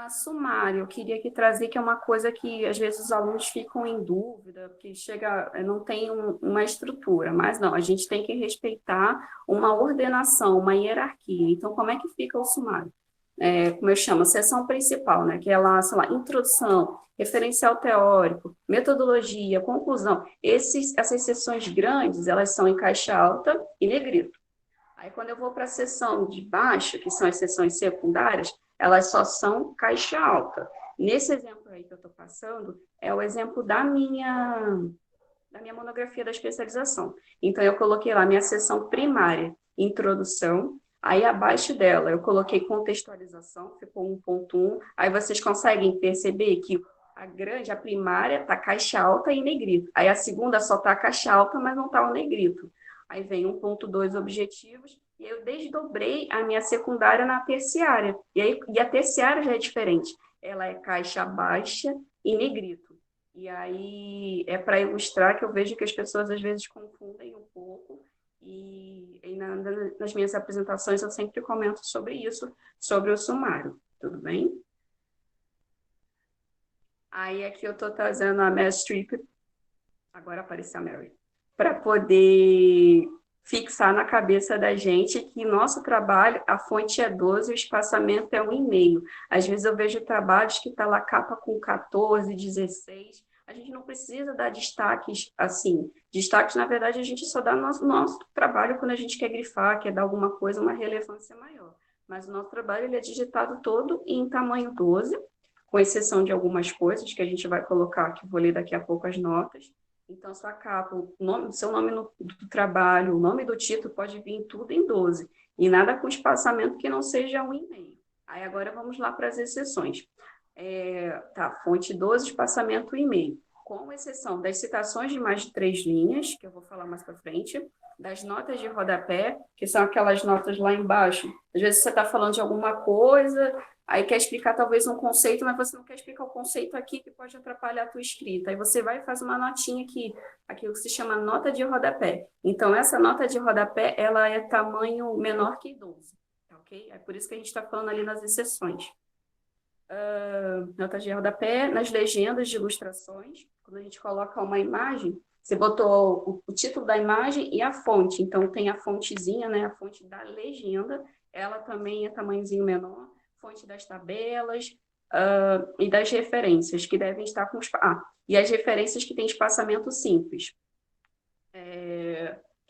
Sumário, eu queria aqui trazer que é uma coisa que às vezes os alunos ficam em dúvida, porque não tem uma estrutura, mas não, a gente tem que respeitar uma ordenação, uma hierarquia. Então, como é que fica o sumário? Como eu chamo, seção principal, né? Que é lá, sei lá, introdução, referencial teórico, metodologia, conclusão. Essas seções grandes, elas são em caixa alta e negrito. Aí, quando eu vou para a seção de baixo, que são as seções secundárias, elas só são caixa alta. Nesse exemplo aí que eu estou passando, é o exemplo da minha monografia da especialização. Então, eu coloquei lá minha seção primária, introdução, aí abaixo dela eu coloquei contextualização, ficou 1.1, aí vocês conseguem perceber que a primária está caixa alta e negrito, aí a segunda só está caixa alta, mas não está o negrito. Aí vem 1.2 objetivos, e eu desdobrei a minha secundária na terciária. E a terciária já é diferente. Ela é caixa baixa e negrito. E aí é para ilustrar que eu vejo que as pessoas às vezes confundem um pouco. E nas minhas apresentações eu sempre comento sobre isso, sobre o sumário. Tudo bem? Aí aqui eu estou trazendo a Meryl Streep. Agora apareceu a Mary. Para poder fixar na cabeça da gente que nosso trabalho, a fonte é 12, o espaçamento é 1,5. Às vezes eu vejo trabalhos que está lá capa com 14, 16. A gente não precisa dar destaques assim. Destaques, na verdade, a gente só dá no nosso trabalho quando a gente quer grifar, quer dar alguma coisa, uma relevância maior. Mas o nosso trabalho ele é digitado todo em tamanho 12, com exceção de algumas coisas que a gente vai colocar, que eu vou ler daqui a pouco as notas. Então, sua capa, seu nome do trabalho, o nome do título pode vir tudo em 12. E nada com espaçamento que não seja 1,5. Aí agora vamos lá para as exceções. Fonte 12, espaçamento 1,5. Com exceção das citações de mais de 3 linhas, que eu vou falar mais para frente, das notas de rodapé, que são aquelas notas lá embaixo. Às vezes você está falando de alguma coisa, aí quer explicar talvez um conceito, mas você não quer explicar o conceito aqui que pode atrapalhar a tua escrita. Aí você vai e faz uma notinha aqui, aquilo que se chama nota de rodapé. Então, essa nota de rodapé, ela é tamanho menor que 12, tá ok? É por isso que a gente está falando ali nas exceções. Nota de rodapé, nas legendas de ilustrações, quando a gente coloca uma imagem, você botou o título da imagem e a fonte. Então, tem a fontezinha, né? A fonte da legenda, ela também é tamanhozinho menor. Fonte das tabelas e das referências, que devem estar com... e as referências que têm espaçamento simples.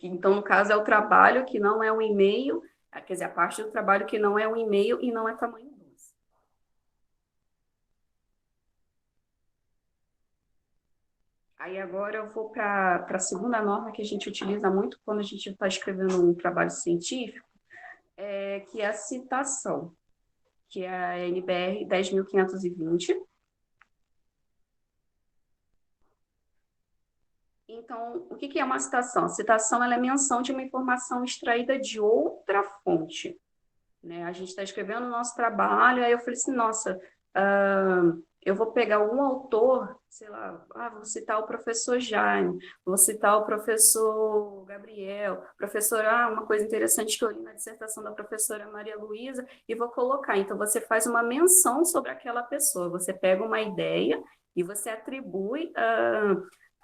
Então, no caso, é o trabalho que não é um e-mail, quer dizer, a parte do trabalho que não é um e-mail e não é tamanho 12. Aí agora eu vou para a segunda norma que a gente utiliza muito quando a gente está escrevendo um trabalho científico, que é a citação, que é a NBR 10.520. Então, o que que é uma citação? A citação ela é menção de uma informação extraída de outra fonte, né? A gente está escrevendo o nosso trabalho, aí eu falei assim, nossa, eu vou pegar um autor, sei lá, vou citar o professor Jaime, vou citar o professor Gabriel, professor, uma coisa interessante que eu li na dissertação da professora Maria Luísa, e vou colocar. Então, você faz uma menção sobre aquela pessoa, você pega uma ideia e você atribui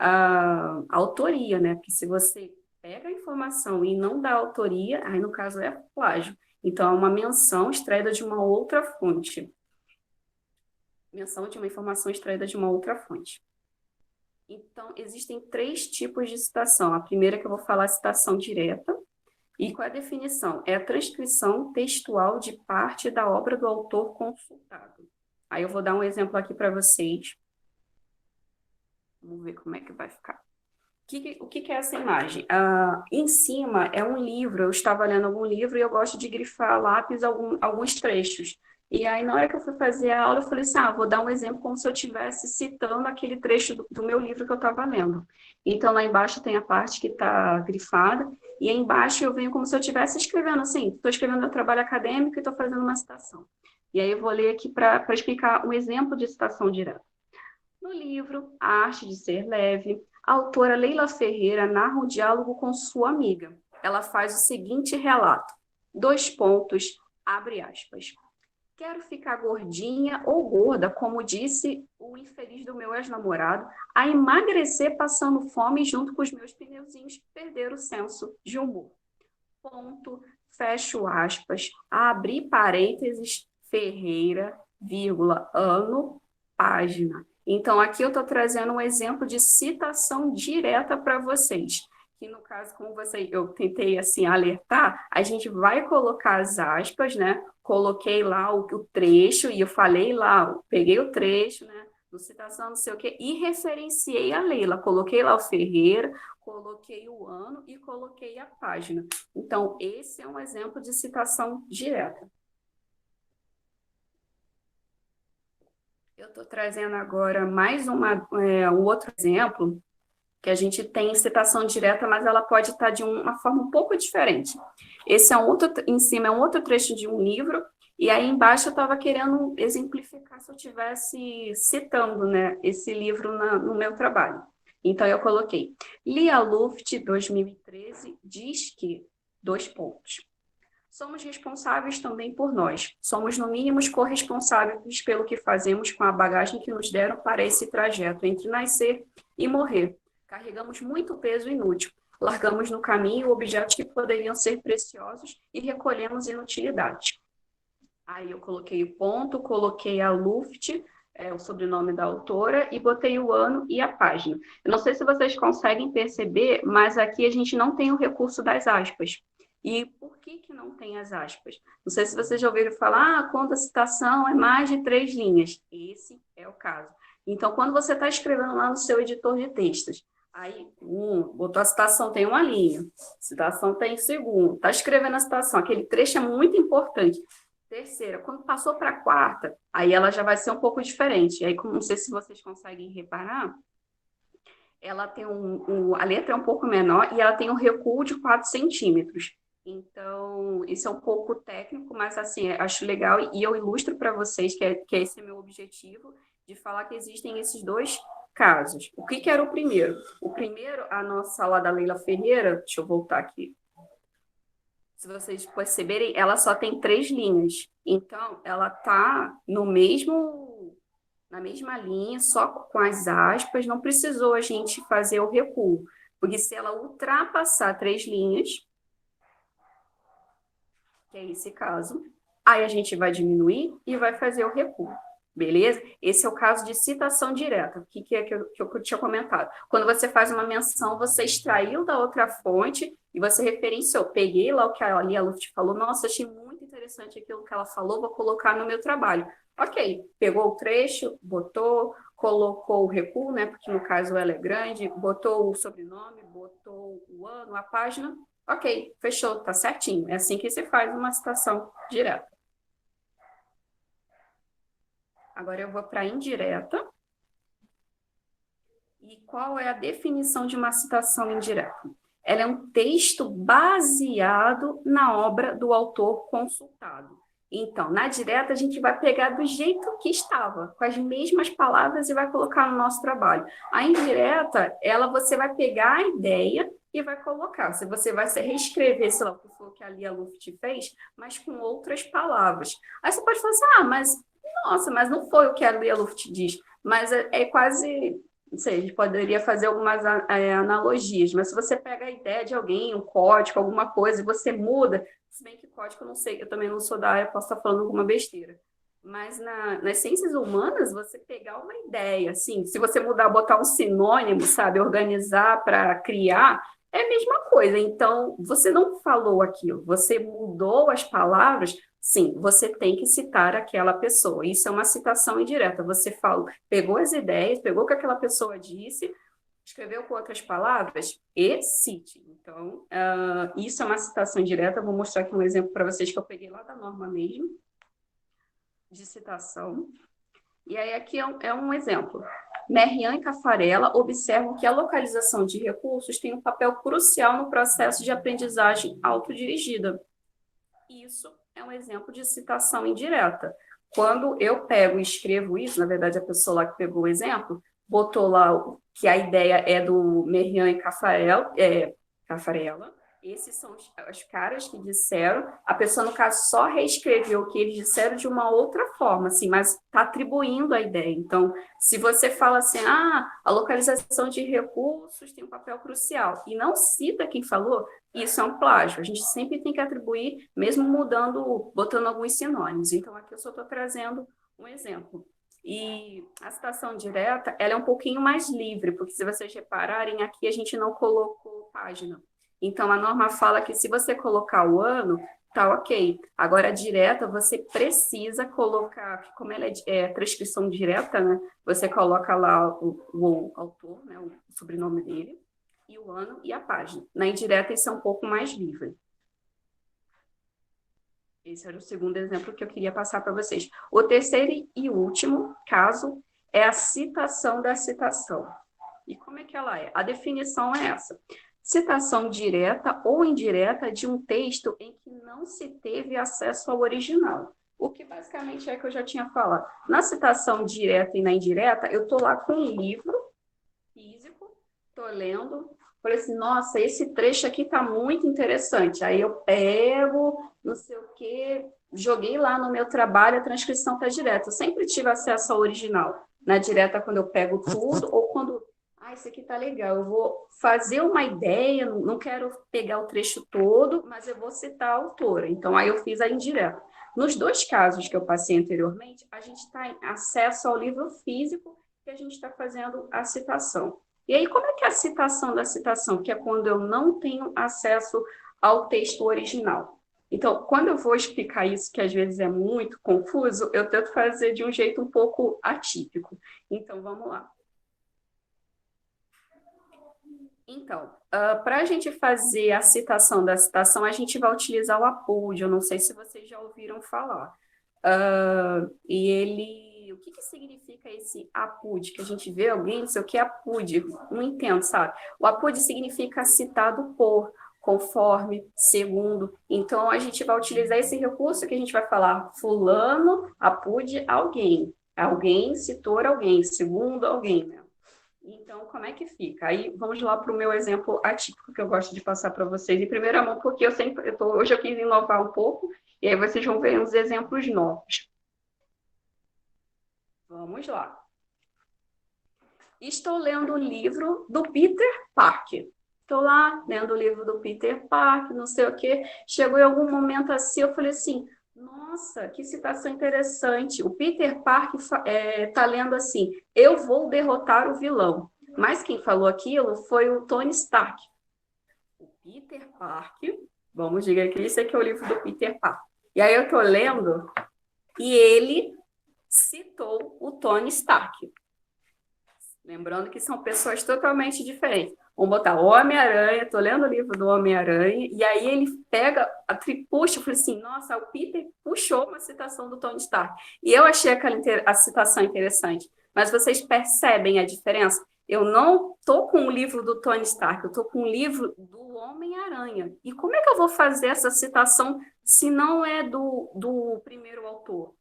a autoria, né? Porque se você pega a informação e não dá autoria, aí no caso é plágio. Então, é uma menção extraída de uma outra fonte. Menção de uma informação extraída de uma outra fonte. Então, existem 3 tipos de citação. A primeira que eu vou falar é a citação direta. E qual é a definição? É a transcrição textual de parte da obra do autor consultado. Aí eu vou dar um exemplo aqui para vocês. Vamos ver como é que vai ficar. O que é essa imagem? Em cima é um livro, eu estava lendo algum livro e eu gosto de grifar a lápis alguns trechos. E aí, na hora que eu fui fazer a aula, eu falei assim, vou dar um exemplo como se eu estivesse citando aquele trecho do meu livro que eu estava lendo. Então, lá embaixo tem a parte que está grifada, e aí embaixo eu venho como se eu estivesse escrevendo assim, estou escrevendo meu trabalho acadêmico e estou fazendo uma citação. E aí eu vou ler aqui para explicar um exemplo de citação direta. No livro A Arte de Ser Leve, a autora Leila Ferreira narra um diálogo com sua amiga. Ela faz o seguinte relato, 2 pontos, abre aspas. Quero ficar gordinha ou gorda, como disse o infeliz do meu ex-namorado, a emagrecer passando fome junto com os meus pneuzinhos, perder o senso de humor. Ponto, fecho aspas, abri parênteses, Ferreira, vírgula, ano, página. Então, aqui eu estou trazendo um exemplo de citação direta para vocês. Que no caso, como eu tentei assim alertar, a gente vai colocar as aspas, né? Coloquei lá o trecho e eu falei lá, peguei o trecho, né? Do citação, não sei o quê, e referenciei a Leila. Coloquei lá o Ferreira, coloquei o ano e coloquei a página. Então, esse é um exemplo de citação direta. Eu estou trazendo agora mais um outro exemplo, que a gente tem citação direta, mas ela pode estar de uma forma um pouco diferente. Esse em cima é um outro trecho de um livro, e aí embaixo eu estava querendo exemplificar se eu estivesse citando, né, esse livro no meu trabalho. Então eu coloquei, Lia Luft, 2013, diz que, 2 pontos. Somos responsáveis também por nós. Somos, no mínimo, corresponsáveis pelo que fazemos com a bagagem que nos deram para esse trajeto entre nascer e morrer. Carregamos muito peso inútil. Largamos no caminho objetos que poderiam ser preciosos e recolhemos inutilidades. Aí eu coloquei o ponto, coloquei a Luft, o sobrenome da autora, e botei o ano e a página. Eu não sei se vocês conseguem perceber, mas aqui a gente não tem o recurso das aspas. E por que não tem as aspas? Não sei se vocês já ouviram falar, quando a citação é mais de 3 linhas. Esse é o caso. Então, quando você está escrevendo lá no seu editor de textos, aí, botou a citação, tem 1 linha, citação tem segundo, está escrevendo a citação, aquele trecho é muito importante. Terceira, quando passou para a 4ª, aí ela já vai ser um pouco diferente. Aí, não sei se vocês conseguem reparar, ela tem a letra é um pouco menor e ela tem um recuo de 4 centímetros. Então, isso é um pouco técnico, mas assim, acho legal e eu ilustro para vocês que esse é meu objetivo, de falar que existem esses 2 casos. O que era o primeiro? O primeiro, a nossa lá da Leila Ferreira, deixa eu voltar aqui. Se vocês perceberem, ela só tem 3 linhas. Então, ela está na mesma linha, só com as aspas, não precisou a gente fazer o recuo. Porque se ela ultrapassar 3 linhas, que é esse caso, aí a gente vai diminuir e vai fazer o recuo. Beleza? Esse é o caso de citação direta. O que é que eu tinha comentado? Quando você faz uma menção, você extraiu da outra fonte e você referenciou. Peguei lá o que a Lia Luft falou, nossa, achei muito interessante aquilo que ela falou, vou colocar no meu trabalho. Ok, pegou o trecho, botou, colocou o recuo, né? Porque no caso ela é grande, botou o sobrenome, botou o ano, a página. Ok, fechou, tá certinho. É assim que se faz uma citação direta. Agora eu vou para indireta. E qual é a definição de uma citação indireta? Ela é um texto baseado na obra do autor consultado. Então, na direta, a gente vai pegar do jeito que estava, com as mesmas palavras e vai colocar no nosso trabalho. A indireta, você vai pegar a ideia e vai colocar. Você vai reescrever, sei lá, o que foi que a Lia Luft fez, mas com outras palavras. Aí você pode falar assim, mas não foi o que a Lia Luft diz. Mas é quase... Não sei, a gente poderia fazer algumas analogias, mas se você pega a ideia de alguém, um código, alguma coisa, e você muda, se bem que código eu não sei, eu também não sou da área, posso estar falando alguma besteira. Mas nas ciências humanas, você pegar uma ideia, assim, se você mudar, botar um sinônimo, sabe, organizar para criar, é a mesma coisa. Então, você não falou aquilo, você mudou as palavras. Sim, você tem que citar aquela pessoa. Isso é uma citação indireta. Você pegou as ideias, pegou o que aquela pessoa disse, escreveu com outras palavras e cite. Então, isso é uma citação indireta. Vou mostrar aqui um exemplo para vocês que eu peguei lá da norma mesmo, de citação. E aí aqui é um exemplo. Merriam e Caffarella observam que a localização de recursos tem um papel crucial no processo de aprendizagem autodirigida. Isso é um exemplo de citação indireta. Quando eu pego e escrevo isso, na verdade, a pessoa lá que pegou o exemplo, botou lá que a ideia é do Merriam e Caffarella. Esses são os caras que disseram. A pessoa, no caso, só reescreveu o que eles disseram de uma outra forma, assim, mas está atribuindo a ideia. Então, se você fala assim, a localização de recursos tem um papel crucial, e não cita quem falou, isso é um plágio. A gente sempre tem que atribuir, mesmo mudando, botando alguns sinônimos. Então, aqui eu só estou trazendo um exemplo. E a citação direta, ela é um pouquinho mais livre, porque se vocês repararem, aqui a gente não colocou página. Então, a norma fala que se você colocar o ano, tá ok. Agora, a direta, você precisa colocar, como ela é transcrição direta, né? Você coloca lá o autor, né? O sobrenome dele, e o ano e a página. Na indireta, isso é um pouco mais livre. Esse era o segundo exemplo que eu queria passar para vocês. O terceiro e último caso é a citação da citação. E como é que ela é? A definição é essa. Citação direta ou indireta de um texto em que não se teve acesso ao original. O que basicamente é que eu já tinha falado. Na citação direta e na indireta, eu estou lá com um livro físico, estou lendo, falei assim, nossa, esse trecho aqui está muito interessante. Aí eu pego, não sei o quê, joguei lá no meu trabalho, a transcrição está direta. Eu sempre tive acesso ao original. Na direta, quando eu pego tudo, ou quando... isso aqui tá legal, eu vou fazer uma ideia, não quero pegar o trecho todo, mas eu vou citar a autora. Então, aí eu fiz a indireta. Nos dois casos que eu passei anteriormente, a gente está em acesso ao livro físico que a gente está fazendo a citação. E aí, como é que é a citação da citação? Que é quando eu não tenho acesso ao texto original. Então, quando eu vou explicar isso, que às vezes é muito confuso, eu tento fazer de um jeito um pouco atípico. Então, vamos lá. Então, para a gente fazer a citação da citação, a gente vai utilizar o APUD, eu não sei se vocês já ouviram falar. O que significa esse APUD? Que a gente vê alguém, não sei o que é APUD, não entendo, sabe? O APUD significa citado por, conforme, segundo. Então, a gente vai utilizar esse recurso que a gente vai falar fulano, APUD, alguém. Alguém citou alguém, segundo alguém, né? Então, como é que fica? Aí, vamos lá para o meu exemplo atípico que eu gosto de passar para vocês em primeira mão, porque hoje eu quis inovar um pouco, e aí vocês vão ver uns exemplos novos. Vamos lá. Estou lendo o livro do Peter Parker. Estou lá, lendo o livro do Peter Parker, não sei o quê. Chegou em algum momento assim, eu falei assim, nossa, que citação interessante. O Peter Parker está lendo assim, eu vou derrotar o vilão. Mas quem falou aquilo foi o Tony Stark. O Peter Parker, vamos dizer que esse aqui é o livro do Peter Parker. E aí eu estou lendo e ele citou o Tony Stark. Lembrando que são pessoas totalmente diferentes. Vamos botar Homem-Aranha, estou lendo o livro do Homem-Aranha, e aí ele pega, puxa, eu falei assim, nossa, o Peter puxou uma citação do Tony Stark. E eu achei a citação interessante. Mas vocês percebem a diferença? Eu não estou com o livro do Tony Stark, eu estou com o livro do Homem-Aranha. E como é que eu vou fazer essa citação se não é do primeiro autor?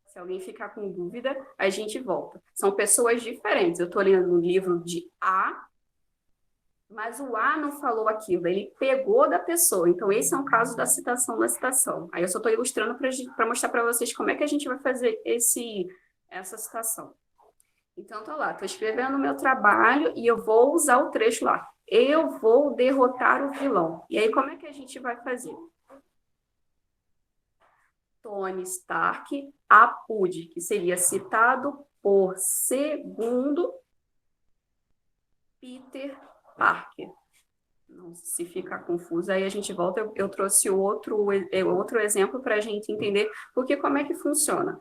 Se alguém ficar com dúvida, a gente volta. São pessoas diferentes. Eu estou lendo o livro de A, mas o A não falou aquilo, ele pegou da pessoa. Então, esse é um caso da citação da citação. Aí eu só estou ilustrando para mostrar para vocês como é que a gente vai fazer essa citação. Então, tô lá, tô escrevendo o meu trabalho e eu vou usar o trecho lá. Eu vou derrotar o vilão. E aí, como é que a gente vai fazer? Tony Stark acude, que seria citado por segundo Peter Parker. Não se ficar confuso, aí a gente volta. Eu trouxe outro exemplo para a gente entender porque como é que funciona.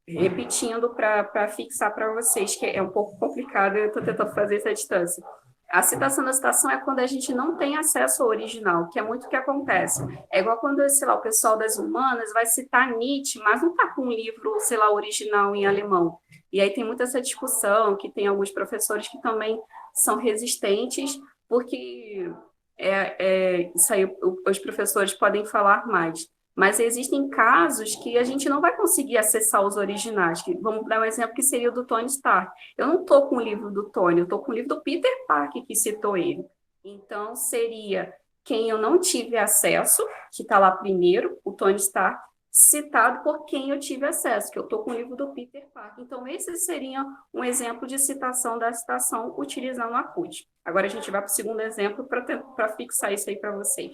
Repetindo para fixar para vocês, que é um pouco complicado, eu estou tentando fazer isso à distância. A citação da citação é quando a gente não tem acesso ao original, que é muito o que acontece. É igual quando, sei lá, o pessoal das humanas vai citar Nietzsche, mas não está com um livro, sei lá, original em alemão. E aí tem muita essa discussão, que tem alguns professores que também são resistentes, porque isso aí os professores podem falar mais. Mas existem casos que a gente não vai conseguir acessar os originais. Vamos dar um exemplo que seria o do Tony Stark. Eu não estou com o livro do Tony, eu estou com o livro do Peter Parker, que citou ele. Então, seria quem eu não tive acesso, que está lá primeiro, o Tony Stark, citado por quem eu tive acesso, que eu estou com o livro do Peter Parker. Então, esse seria um exemplo de citação da citação utilizando a acude. Agora, a gente vai para o segundo exemplo para fixar isso aí para vocês.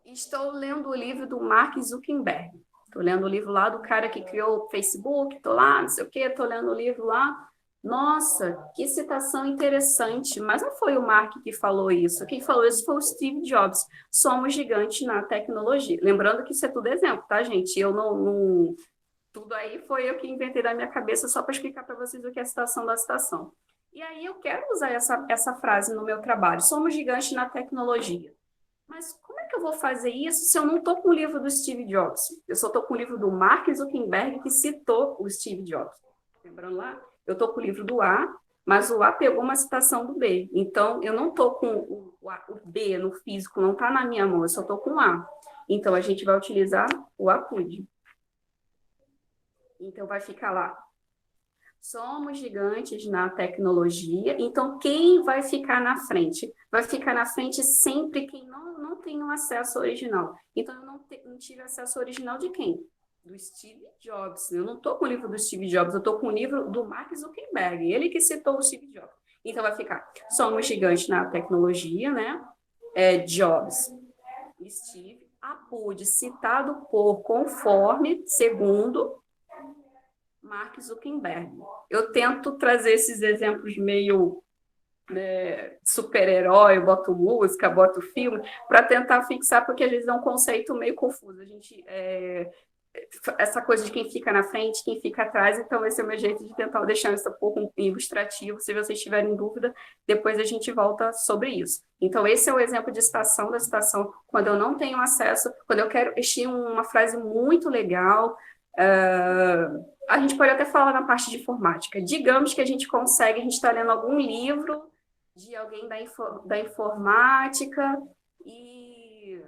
Estou lendo o livro do Mark Zuckerberg. Estou lendo o livro lá do cara que criou o Facebook, estou lá, não sei o quê, estou lendo o livro lá. Nossa, que citação interessante. Mas não foi o Mark que falou isso. Quem falou isso foi o Steve Jobs. Somos gigantes na tecnologia. Lembrando que isso é tudo exemplo, tá, gente? Eu não... Tudo aí foi eu que inventei da minha cabeça só para explicar para vocês o que é a citação da citação. E aí eu quero usar essa frase no meu trabalho. Somos gigantes na tecnologia. Mas como é que eu vou fazer isso se eu não estou com o livro do Steve Jobs? Eu só estou com o livro do Mark Zuckerberg, que citou o Steve Jobs. Lembrando lá? Eu estou com o livro do A, mas o A pegou uma citação do B. Então, eu não estou com o B no físico, não está na minha mão, eu só estou com o A. Então, a gente vai utilizar o acude. Então, vai ficar lá. Somos gigantes na tecnologia, então quem vai ficar na frente? Vai ficar na frente sempre quem não tem um acesso original. Então, eu não tive acesso original de quem? Do Steve Jobs. Eu não estou com o livro do Steve Jobs, eu estou com o livro do Mark Zuckerberg, ele que citou o Steve Jobs. Então, vai ficar, somos gigantes na tecnologia, né? Jobs, Steve, acude, citado por, conforme, segundo... Mark Zuckerberg. Eu tento trazer esses exemplos meio super-herói, boto música, boto filme, para tentar fixar, porque às vezes é um conceito meio confuso. A gente, essa coisa de quem fica na frente, quem fica atrás, então esse é o meu jeito de tentar deixar isso um pouco ilustrativo. Se vocês tiverem dúvida, depois a gente volta sobre isso. Então, esse é o exemplo de citação da citação, quando eu não tenho acesso, quando eu quero encher uma frase muito legal. A gente pode até falar na parte de informática. Digamos que a gente consegue, a gente está lendo algum livro de alguém da informática e...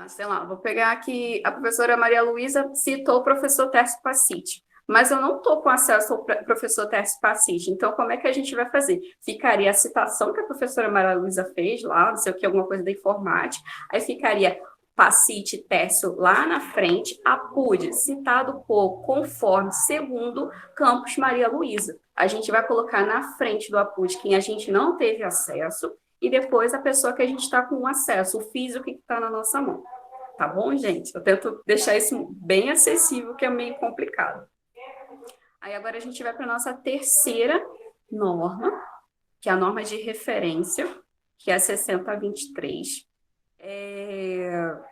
sei lá, vou pegar aqui, a professora Maria Luísa citou o professor Tércio Passiti, mas eu não estou com acesso ao professor Tércio Passiti, então como é que a gente vai fazer? Ficaria a citação que a professora Maria Luísa fez lá, não sei o que, alguma coisa da informática, aí ficaria... Passiti, Tércio, lá na frente, acude, citado por, conforme, segundo, Campos Maria Luísa. A gente vai colocar na frente do acude quem a gente não teve acesso e depois a pessoa que a gente está com acesso, o físico que está na nossa mão. Tá bom, gente? Eu tento deixar isso bem acessível, que é meio complicado. Aí agora a gente vai para a nossa terceira norma, que é a norma de referência, que é a 6023.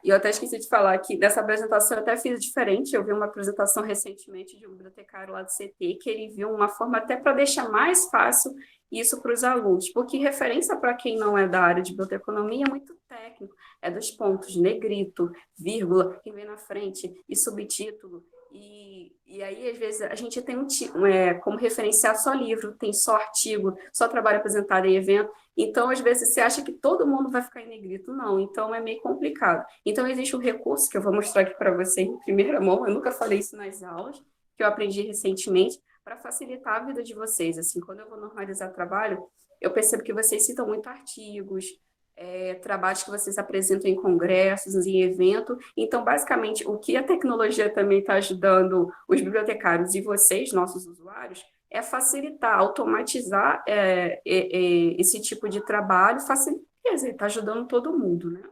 Eu até esqueci de falar que dessa apresentação eu até fiz diferente. Eu vi uma apresentação recentemente de um bibliotecário lá do CT, que ele viu uma forma até para deixar mais fácil isso para os alunos, porque referência para quem não é da área de biblioteconomia é muito técnico, é dos pontos, negrito, vírgula, que vem na frente, e subtítulo, E aí, às vezes, a gente tem como referenciar só livro, tem só artigo, só trabalho apresentado em evento. Então, às vezes, você acha que todo mundo vai ficar em negrito. Não, então é meio complicado. Então, existe um recurso que eu vou mostrar aqui para você em primeira mão. Eu nunca falei isso nas aulas, que eu aprendi recentemente, para facilitar a vida de vocês. Assim, quando eu vou normalizar trabalho, eu percebo que vocês citam muito artigos, trabalhos que vocês apresentam em congressos, em eventos. Então, basicamente, o que a tecnologia também está ajudando os bibliotecários e vocês, nossos usuários, é facilitar, automatizar esse tipo de trabalho, quer dizer, está ajudando todo mundo, né?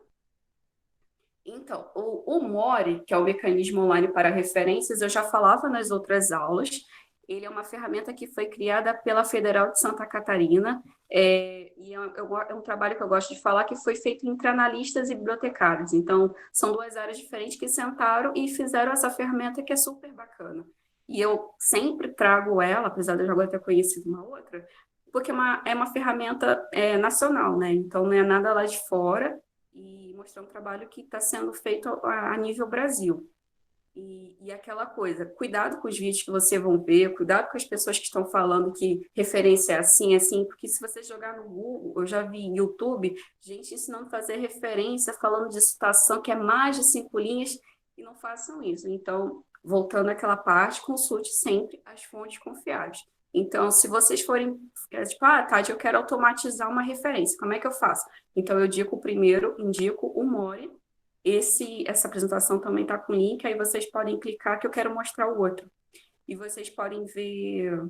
Então, o MORE, que é o Mecanismo Online para Referências, eu já falava nas outras aulas. Ele é uma ferramenta que foi criada pela Federal de Santa Catarina, e é um trabalho que eu gosto de falar que foi feito entre analistas e bibliotecários. Então, são duas áreas diferentes que sentaram e fizeram essa ferramenta que é super bacana. E eu sempre trago ela, apesar de eu já agora ter conhecido uma outra, porque é uma ferramenta nacional, né? Então, não é nada lá de fora, e mostrar um trabalho que está sendo feito a nível Brasil. E aquela coisa, cuidado com os vídeos que vocês vão ver, cuidado com as pessoas que estão falando que referência é assim, porque se você jogar no Google, eu já vi em YouTube, gente ensinando a fazer referência, falando de citação que é mais de 5 linhas, e não façam isso. Então, voltando àquela parte, consulte sempre as fontes confiáveis. Então, se vocês forem, tipo, Tati, eu quero automatizar uma referência, como é que eu faço? Então, eu indico o More. Essa apresentação também está com link, aí vocês podem clicar que eu quero mostrar o outro. E vocês podem ver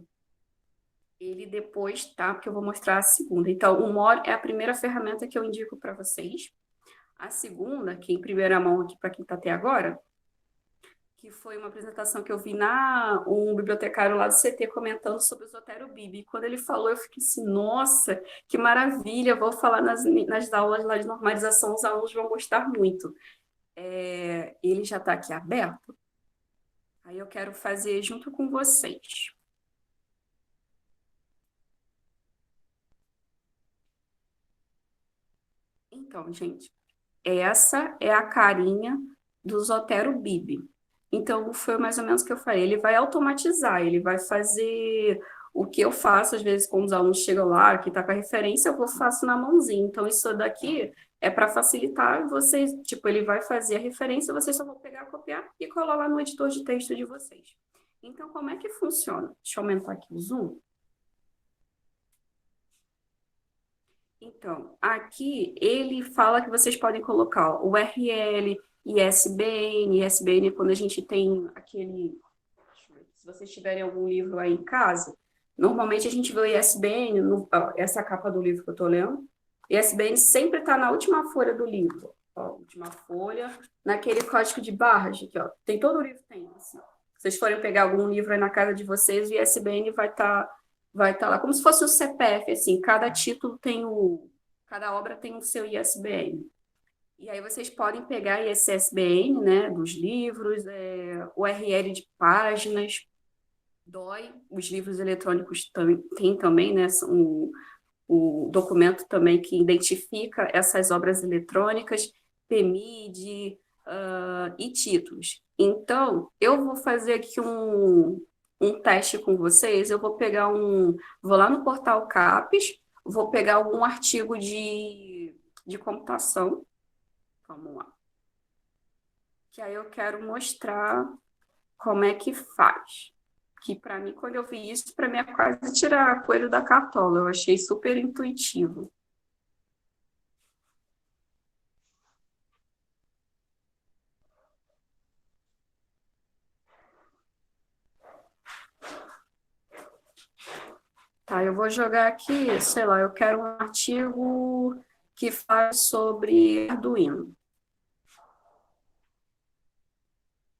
ele depois, tá? Porque eu vou mostrar a segunda. Então, o More é a primeira ferramenta que eu indico para vocês. A segunda, que em primeira mão aqui para quem está até agora, que foi uma apresentação que eu vi um bibliotecário lá do CT comentando sobre o Zotero Bibi. E quando ele falou, eu fiquei assim, nossa, que maravilha, vou falar nas aulas lá de normalização, os alunos vão gostar muito. Ele já está aqui aberto, aí eu quero fazer junto com vocês. Então, gente, essa é a carinha do Zotero Bibi. Então, foi mais ou menos o que eu falei. Ele vai automatizar, ele vai fazer o que eu faço, às vezes, quando os alunos chegam lá, que está com a referência, eu faço na mãozinha. Então, isso daqui é para facilitar vocês. Tipo, ele vai fazer a referência, vocês só vão pegar, copiar e colar lá no editor de texto de vocês. Então, como é que funciona? Deixa eu aumentar aqui o zoom. Então, aqui ele fala que vocês podem colocar o URL, ISBN. ISBN é quando a gente tem aquele... Se vocês tiverem algum livro aí em casa, normalmente a gente vê o ISBN, essa é a capa do livro que eu estou lendo. ISBN sempre está na última folha do livro. Ó, última folha, naquele código de barras aqui, ó. Tem todo o livro, tem. Assim. Se vocês forem pegar algum livro aí na casa de vocês, o ISBN vai tá lá, como se fosse o CPF, assim, cada título cada obra tem o seu ISBN. E aí vocês podem pegar esse ISBN, né, dos livros, URL de páginas, DOI, os livros eletrônicos tem também, né, o documento também que identifica essas obras eletrônicas, PMID, e títulos. Então, eu vou fazer aqui um teste com vocês, eu vou vou lá no portal CAPES, vou pegar algum artigo de computação, vamos lá, que aí eu quero mostrar como é que faz. Que para mim, quando eu vi isso, para mim é quase tirar coelho da cartola, eu achei super intuitivo. Tá, eu vou jogar aqui, sei lá, eu quero um artigo que fale sobre Arduino.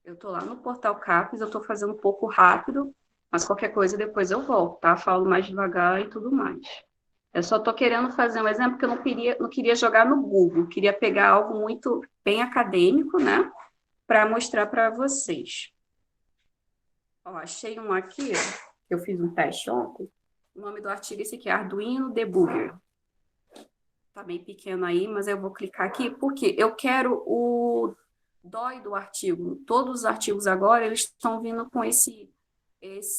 Eu estou lá no portal CAPES, eu estou fazendo um pouco rápido, mas qualquer coisa depois eu volto, tá? Falo mais devagar e tudo mais. Eu só estou querendo fazer um exemplo que eu não queria jogar no Google, queria pegar algo muito bem acadêmico, né? Para mostrar para vocês. Ó, achei um aqui, eu fiz um teste ontem. O nome do artigo é esse aqui, Arduino Debugger. Tá bem pequeno aí, mas eu vou clicar aqui, porque eu quero o DOI do artigo. Todos os artigos agora, eles estão vindo com esse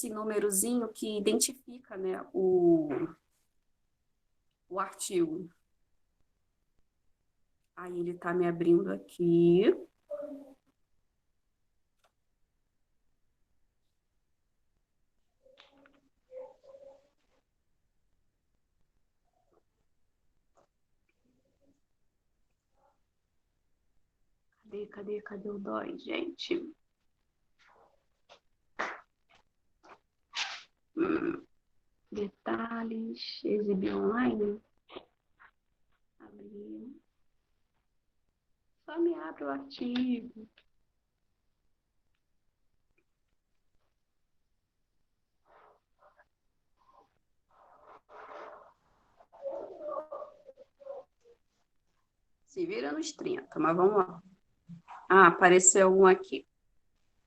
númerozinho que identifica, né, o artigo. Aí ele está me abrindo aqui. Cadê o DOI, gente? Detalhes, exibir online. Abrir. Só me abre o artigo. Se vira nos 30, mas vamos lá. Ah, apareceu um aqui.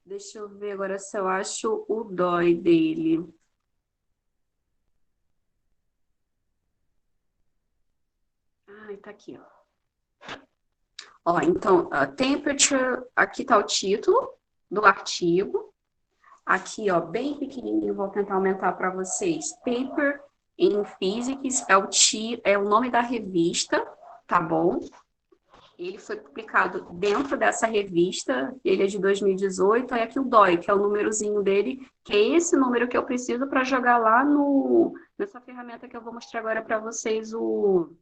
Deixa eu ver agora se eu acho o DOI dele. Ah, tá aqui, ó. Ó, então, a temperature, aqui tá o título do artigo. Aqui, ó, bem pequenininho, vou tentar aumentar para vocês. Paper in Physics é o nome da revista, tá bom? Ele foi publicado dentro dessa revista, ele é de 2018, aí aqui o DOI, que é o númerozinho dele, que é esse número que eu preciso para jogar lá nessa ferramenta que eu vou mostrar agora para vocês, o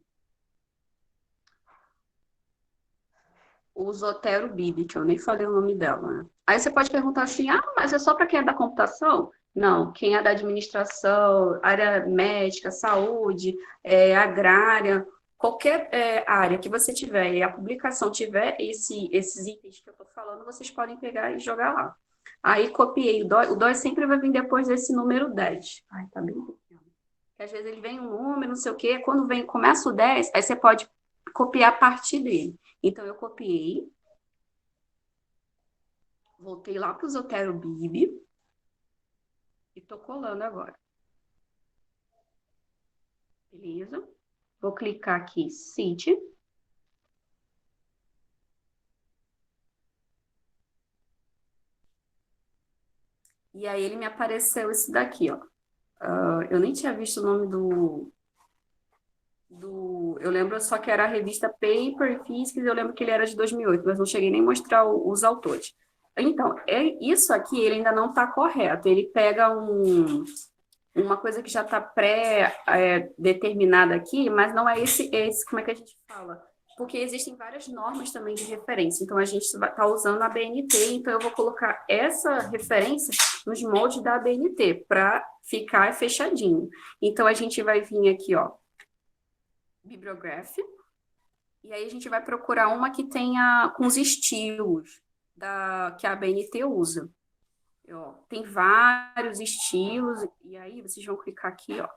Zotero Bibi, que eu nem falei o nome dela, né? Aí você pode perguntar assim, ah, mas é só para quem é da computação? Não, quem é da administração, área médica, saúde, agrária, qualquer área que você tiver e a publicação tiver esses itens que eu estou falando, vocês podem pegar e jogar lá. Aí copiei o DOI sempre vai vir depois desse número 10. Ai, tá bem pequeno. Porque às vezes ele vem um número, não sei o quê, quando começa o 10, aí você pode copiar a partir dele. Então, eu copiei, voltei lá para o Zotero Bibi e estou colando agora. Beleza? Vou clicar aqui, Cite. E aí ele me apareceu esse daqui, ó. Eu nem tinha visto o nome eu lembro só que era a revista Paper Physics, eu lembro que ele era de 2008, mas não cheguei nem a mostrar os autores. Então, isso aqui ele ainda não está correto. Ele pega uma coisa que já está pré-determinada aqui, mas não é esse, como é que a gente fala? Porque existem várias normas também de referência, então a gente está usando a ABNT, então eu vou colocar essa referência nos moldes da ABNT, para ficar fechadinho. Então a gente vai vir aqui, ó, Bibliograph, e aí a gente vai procurar uma que tenha com os estilos que a ABNT usa. Ó, tem vários estilos, e aí vocês vão clicar aqui, ó.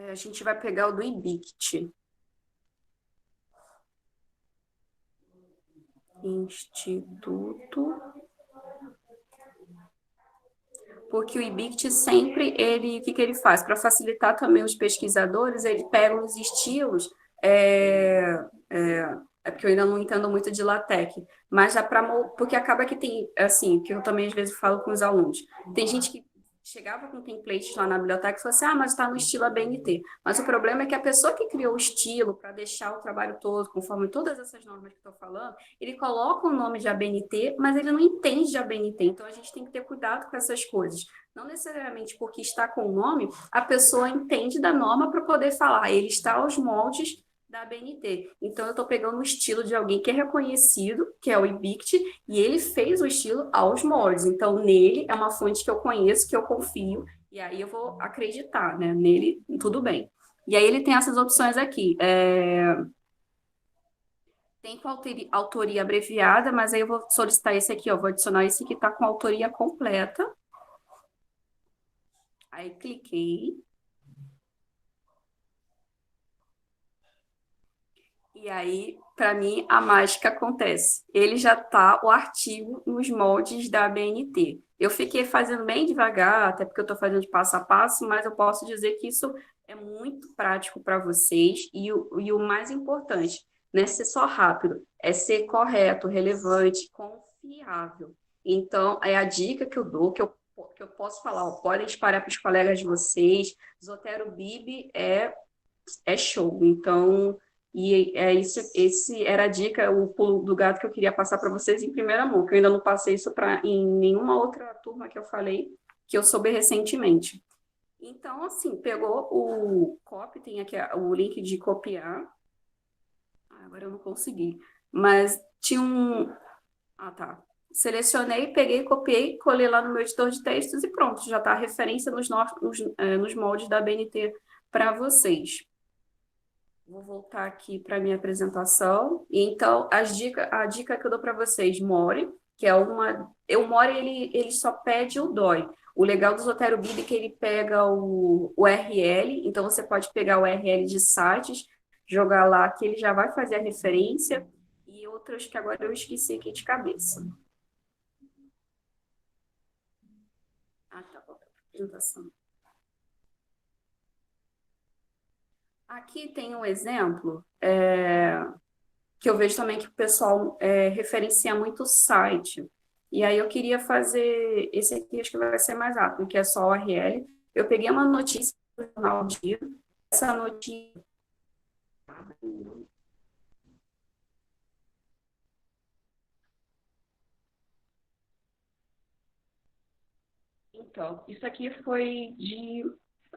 A gente vai pegar o do IBICT. Instituto. Porque o IBICT sempre, o que ele faz? Para facilitar também os pesquisadores, ele pega os estilos, porque eu ainda não entendo muito de LaTeX, mas já porque acaba que tem, assim, que eu também às vezes falo com os alunos, tem gente que chegava com templates lá na biblioteca e falou assim, ah, mas está no estilo ABNT. Mas o problema é que a pessoa que criou o estilo para deixar o trabalho todo, conforme todas essas normas que estou falando, ele coloca o nome de ABNT, mas ele não entende de ABNT. Então, a gente tem que ter cuidado com essas coisas. Não necessariamente porque está com o nome, a pessoa entende da norma para poder falar, ele está aos moldes da ABNT. Então, eu estou pegando o estilo de alguém que é reconhecido, que é o IBICT, e ele fez o estilo aos moldes. Então, nele é uma fonte que eu conheço, que eu confio, e aí eu vou acreditar, né? Nele, tudo bem. E aí ele tem essas opções aqui. Tem com autoria abreviada, mas aí eu vou solicitar esse aqui, ó. Vou adicionar esse que está com autoria completa. Aí, cliquei. E aí, para mim, a mágica acontece. Ele já está, o artigo, nos moldes da ABNT. Eu fiquei fazendo bem devagar, até porque eu estou fazendo de passo a passo, mas eu posso dizer que isso é muito prático para vocês. E o mais importante, não é ser só rápido, é ser correto, relevante, confiável. Então, é a dica que eu dou, que eu posso falar, ó, podem espalhar para os colegas de vocês. Zotero Bibi é show. Então, e é isso, esse era a dica, o pulo do gato que eu queria passar para vocês em primeira mão, que eu ainda não passei isso em nenhuma outra turma que eu falei, que eu soube recentemente. Então, assim, pegou o copy, tem aqui o link de copiar. Agora eu não consegui. Mas tinha um. Ah, tá. Selecionei, peguei, copiei, colei lá no meu editor de textos e pronto, já está a referência nos moldes da BNT para vocês. Vou voltar aqui para a minha apresentação. E então, a dica que eu dou para vocês, More, que é uma... O More, ele só pede o DOI. O legal do Zotero Bib é que ele pega o URL, então você pode pegar o URL de sites, jogar lá, que ele já vai fazer a referência, e outras que agora eu esqueci aqui de cabeça. Ah, tá bom, apresentação. Aqui tem um exemplo que eu vejo também que o pessoal referencia muito o site. E aí eu queria fazer, esse aqui acho que vai ser mais rápido, que é só o URL. Eu peguei uma notícia do Jornal Dia, essa notícia... Então, isso aqui foi de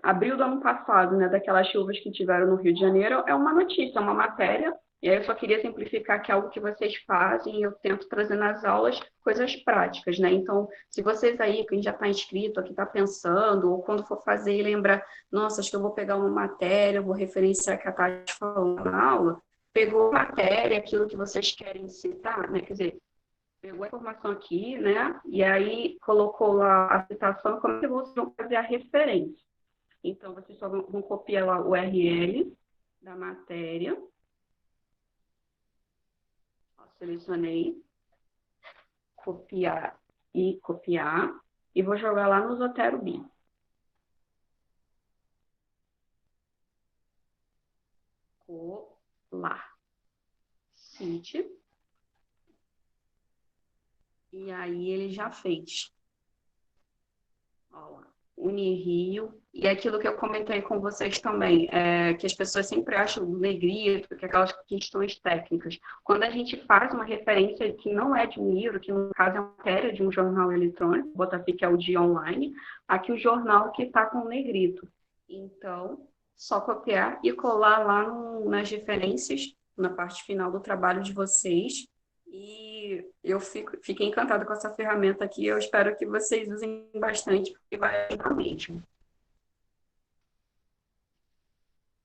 abril do ano passado, né, daquelas chuvas que tiveram no Rio de Janeiro. É uma notícia, é uma matéria, e aí eu só queria simplificar que é algo que vocês fazem, e eu tento trazer nas aulas coisas práticas, né? Então, se vocês aí, quem já está inscrito, aqui está pensando, ou quando for fazer, lembra, nossa, acho que eu vou pegar uma matéria, vou referenciar que a Tati falou na aula, pegou a matéria, aquilo que vocês querem citar, né? Quer dizer, pegou a informação aqui, né? E aí colocou lá a citação, como é que vocês vão fazer a referência? Então, vocês só vão copiar lá o URL da matéria. Ó, selecionei, copiar, e vou jogar lá no Zotero Bib. Colar. Cite. E aí ele já fez. Ó lá. Unirio, e aquilo que eu comentei com vocês também, que as pessoas sempre acham do negrito, que é aquelas questões técnicas. Quando a gente faz uma referência que não é de um livro, que no caso é uma matéria de um jornal eletrônico, vou botar aqui que é o Dia Online, aqui o jornal que está com negrito. Então, só copiar e colar lá nas referências, na parte final do trabalho de vocês, e eu fiquei encantada com essa ferramenta aqui. Eu espero que vocês usem bastante, porque vai ajudar mesmo.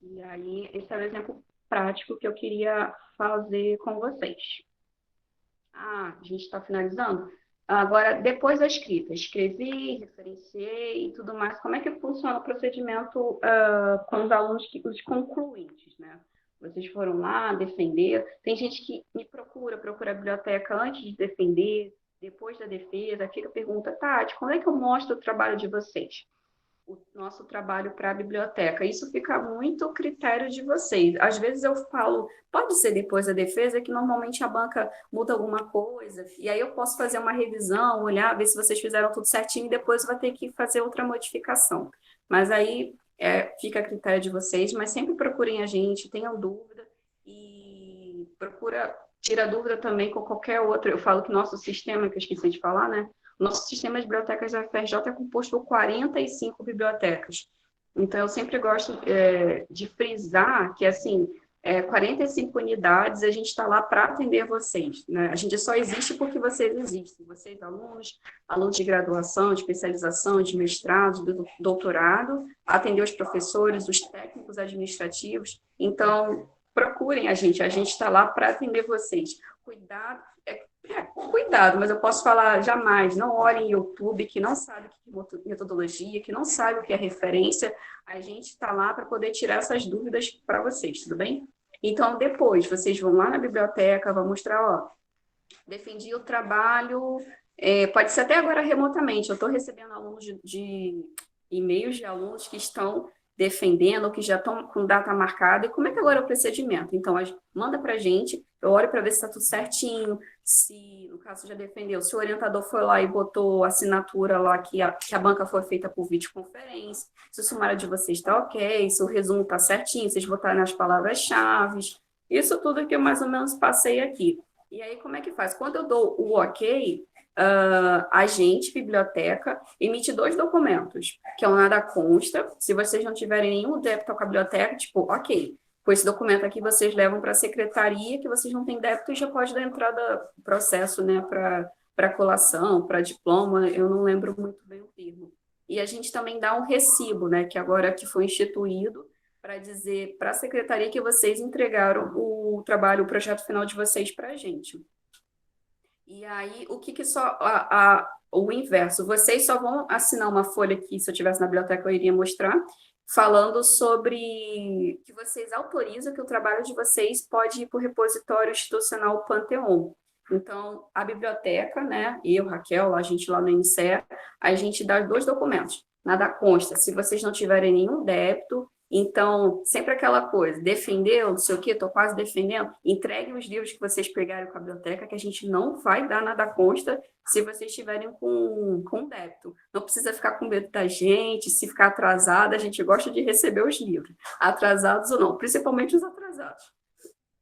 E aí, esse é o exemplo prático que eu queria fazer com vocês. A gente está finalizando? Agora, depois da escrita, escrevi, referenciei e tudo mais, como é que funciona o procedimento com os alunos, os concluintes, né? Vocês foram lá defender. Tem gente que me procura a biblioteca antes de defender, depois da defesa, fica pergunta, Tati, quando é que eu mostro o trabalho de vocês? O nosso trabalho para a biblioteca. Isso fica muito critério de vocês. Às vezes eu falo, pode ser depois da defesa, que normalmente a banca muda alguma coisa, e aí eu posso fazer uma revisão, olhar, ver se vocês fizeram tudo certinho, e depois vai ter que fazer outra modificação. Mas aí fica a critério de vocês, mas sempre procurem a gente, tenham dúvida, e tira dúvida também com qualquer outra. Eu falo que nosso sistema, que eu esqueci de falar, né? Nosso sistema de bibliotecas da UFRJ é composto por 45 bibliotecas. Então, eu sempre gosto de frisar que, assim, 45 unidades, a gente está lá para atender vocês, né? A gente só existe porque vocês existem. Vocês, alunos de graduação, de especialização, de mestrado, de doutorado, atender os professores, os técnicos administrativos. Então, procurem a gente está lá para atender vocês. Cuidado, mas eu posso falar jamais, não olhem YouTube, que não sabe o que é metodologia, que não sabe o que é referência, a gente está lá para poder tirar essas dúvidas para vocês, tudo bem? Então, depois, vocês vão lá na biblioteca, vão mostrar, ó, defendi o trabalho, pode ser até agora remotamente, eu estou recebendo alunos de e-mails de alunos que estão defendendo, que já estão com data marcada, e como é que agora é o procedimento? Então, manda para a gente, eu olho para ver se está tudo certinho, se, no caso, já defendeu, se o orientador foi lá e botou a assinatura lá que a banca foi feita por videoconferência, se o sumário de vocês está ok, se o resumo está certinho, vocês botaram as palavras-chave, isso tudo que eu mais ou menos passei aqui. E aí, como é que faz? Quando eu dou o ok, a gente, biblioteca, emite 2 documentos, que é o nada consta. Se vocês não tiverem nenhum débito com a biblioteca, tipo, ok, com esse documento aqui vocês levam para a secretaria, que vocês não têm débito e já pode dar entrada processo, né, para colação, para diploma, eu não lembro muito bem o termo. E a gente também dá um recibo, né, que agora que foi instituído, para dizer para a secretaria que vocês entregaram o trabalho, o projeto final de vocês para a gente. E aí, o que só... o inverso, vocês só vão assinar uma folha que, se eu tivesse na biblioteca, eu iria mostrar, falando sobre que vocês autorizam que o trabalho de vocês pode ir para o repositório institucional Panteon. Então, a biblioteca, né, eu, Raquel, a gente lá no INSEE, a gente dá 2 documentos. Nada consta, se vocês não tiverem nenhum débito, então, sempre aquela coisa, defendeu, não sei o quê, estou quase defendendo, entreguem os livros que vocês pegaram com a biblioteca, que a gente não vai dar nada consta se vocês estiverem com débito. Não precisa ficar com medo da gente, se ficar atrasada, a gente gosta de receber os livros, atrasados ou não, principalmente os atrasados.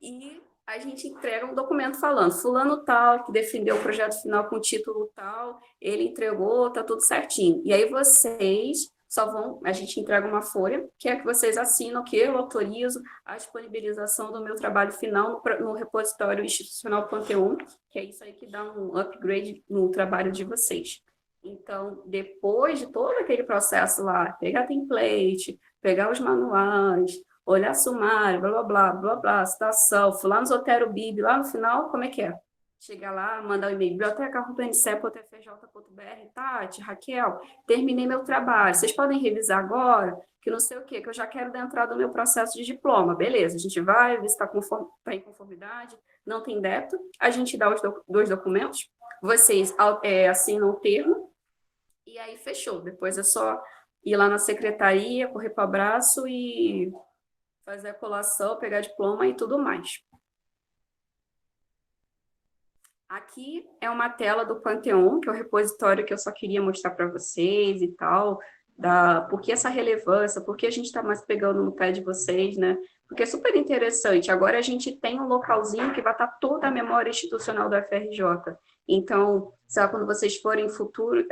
E a gente entrega um documento falando, fulano tal, que defendeu o projeto final com o título tal, ele entregou, tá tudo certinho. E aí vocês... só vão, a gente entrega uma folha, que é que vocês assinam, que eu autorizo a disponibilização do meu trabalho final no repositório institucional Panteon, que é isso aí que dá um upgrade no trabalho de vocês. Então, depois de todo aquele processo lá, pegar template, pegar os manuais, olhar sumário, blá, blá, blá, blá, blá, citação, fulano Zotero Bib, lá no final, como é que é? Chegar lá, mandar um e-mail, biblioteca.ncep.fj.br, Tati, Raquel, terminei meu trabalho, vocês podem revisar agora, que não sei o quê, que eu já quero dar entrada no meu processo de diploma, beleza, a gente vai ver se está em conformidade, não tem débito, a gente dá os 2 documentos, vocês assinam o termo, e aí fechou, depois é só ir lá na secretaria, correr para o abraço e fazer a colação, pegar diploma e tudo mais. Aqui é uma tela do Panteon, que é o repositório que eu só queria mostrar para vocês e tal, por que essa relevância, por que a gente está mais pegando no pé de vocês, né? Porque é super interessante. Agora a gente tem um localzinho que vai estar toda a memória institucional do FRJ. Então, sei lá, quando vocês forem futuro,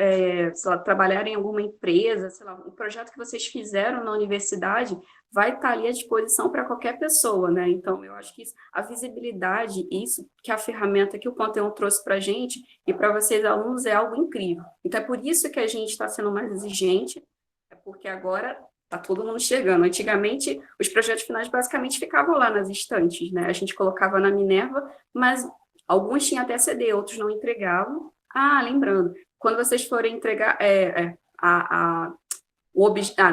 sei lá, trabalharem em alguma empresa, sei lá, um projeto que vocês fizeram na universidade vai estar ali à disposição para qualquer pessoa, né? Então, eu acho que a visibilidade, isso que a ferramenta que o Panteon trouxe para a gente e para vocês, alunos, é algo incrível. Então, é por isso que a gente está sendo mais exigente, é porque agora está todo mundo chegando. Antigamente, os projetos finais basicamente ficavam lá nas estantes, né? A gente colocava na Minerva, mas alguns tinham até CD, outros não entregavam. Ah, lembrando, quando vocês forem entregar,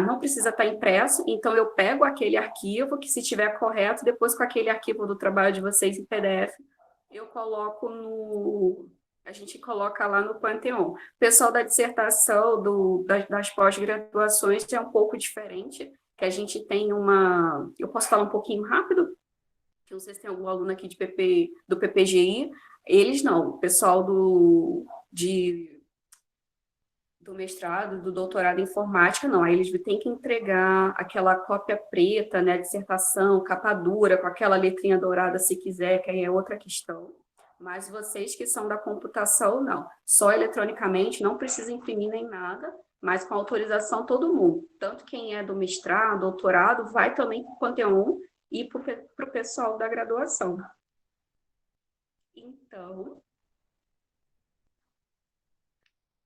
não precisa estar impresso, então eu pego aquele arquivo, que se estiver correto, depois com aquele arquivo do trabalho de vocês em PDF, eu coloco a gente coloca lá no Panteon. O pessoal da dissertação, das pós-graduações é um pouco diferente, que a gente tem eu posso falar um pouquinho rápido? Que não sei se tem algum aluno aqui do PPGI, eles não, o pessoal do mestrado, do doutorado em informática, não, aí eles têm que entregar aquela cópia preta, né, dissertação, capa dura, com aquela letrinha dourada, se quiser, que aí é outra questão. Mas vocês que são da computação, não, só eletronicamente, não precisa imprimir nem nada, mas com autorização todo mundo, tanto quem é do mestrado, doutorado, vai também para o Panteon e para o pessoal da graduação. Então,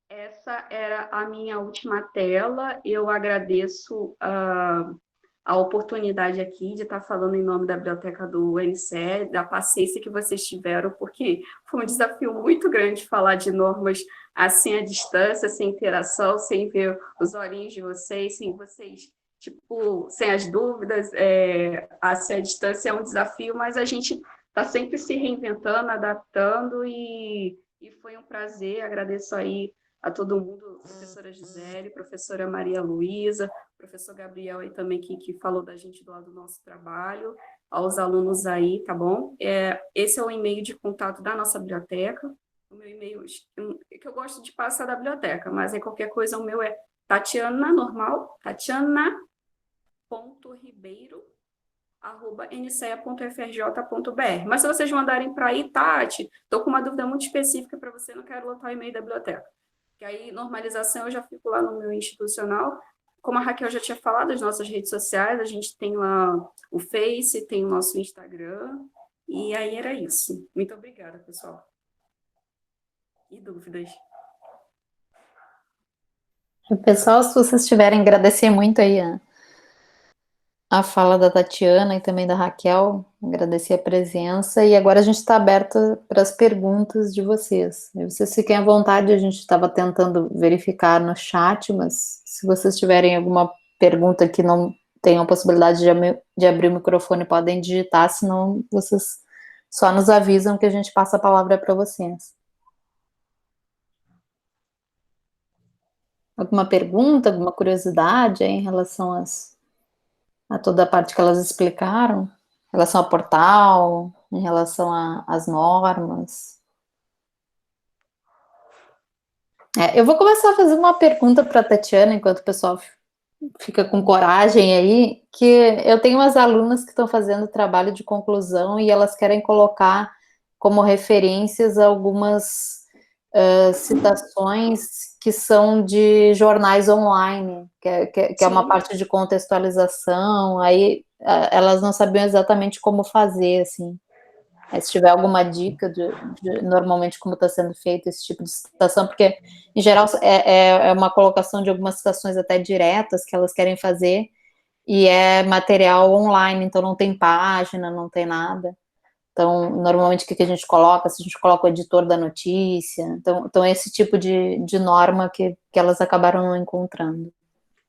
essa era a minha última tela. Eu agradeço a oportunidade aqui de estar falando em nome da biblioteca do UNCE, da paciência que vocês tiveram, porque foi um desafio muito grande falar de normas assim à distância, sem interação, sem ver os olhinhos de vocês, sem vocês tipo, sem as dúvidas, a distância é um desafio, mas a gente está sempre se reinventando, adaptando, e foi um prazer. Agradeço aí a todo mundo, professora Gisele, professora Maria Luísa, professor Gabriel aí também, que falou da gente do lado do nosso trabalho, aos alunos aí, tá bom? Esse é o e-mail de contato da nossa biblioteca. O meu e-mail, que eu gosto de passar da biblioteca, mas aí qualquer coisa, o meu é Tatiana, normal, tatiana.ribeiro@ncea.frj.br. Mas se vocês mandarem para aí, Tati, estou com uma dúvida muito específica para você, não quero lotar o e-mail da biblioteca. Que aí, normalização, eu já fico lá no meu institucional. Como a Raquel já tinha falado, as nossas redes sociais, a gente tem lá o Face, tem o nosso Instagram, e aí era isso. Muito obrigada, pessoal. E dúvidas? Pessoal, se vocês tiverem, agradecer muito aí a fala da Tatiana e também da Raquel, agradecer a presença, e agora a gente está aberto para as perguntas de vocês. E vocês fiquem à vontade, a gente estava tentando verificar no chat, mas se vocês tiverem alguma pergunta que não tenham possibilidade de abrir o microfone, podem digitar, senão vocês só nos avisam que a gente passa a palavra para vocês. Alguma pergunta, alguma curiosidade aí em relação a toda a parte que elas explicaram, em relação ao portal, em relação às normas? Eu vou começar a fazer uma pergunta para a Tatiana, enquanto o pessoal fica com coragem aí, que eu tenho umas alunas que estão fazendo trabalho de conclusão e elas querem colocar como referências algumas citações que são de jornais online, que é uma parte de contextualização, aí elas não sabiam exatamente como fazer, assim. Se tiver alguma dica de normalmente como está sendo feito esse tipo de citação, porque em geral é uma colocação de algumas citações até diretas que elas querem fazer, e é material online, então não tem página, não tem nada. Então, normalmente, o que a gente coloca? Se a gente coloca o editor da notícia. Então esse tipo de norma que elas acabaram não encontrando.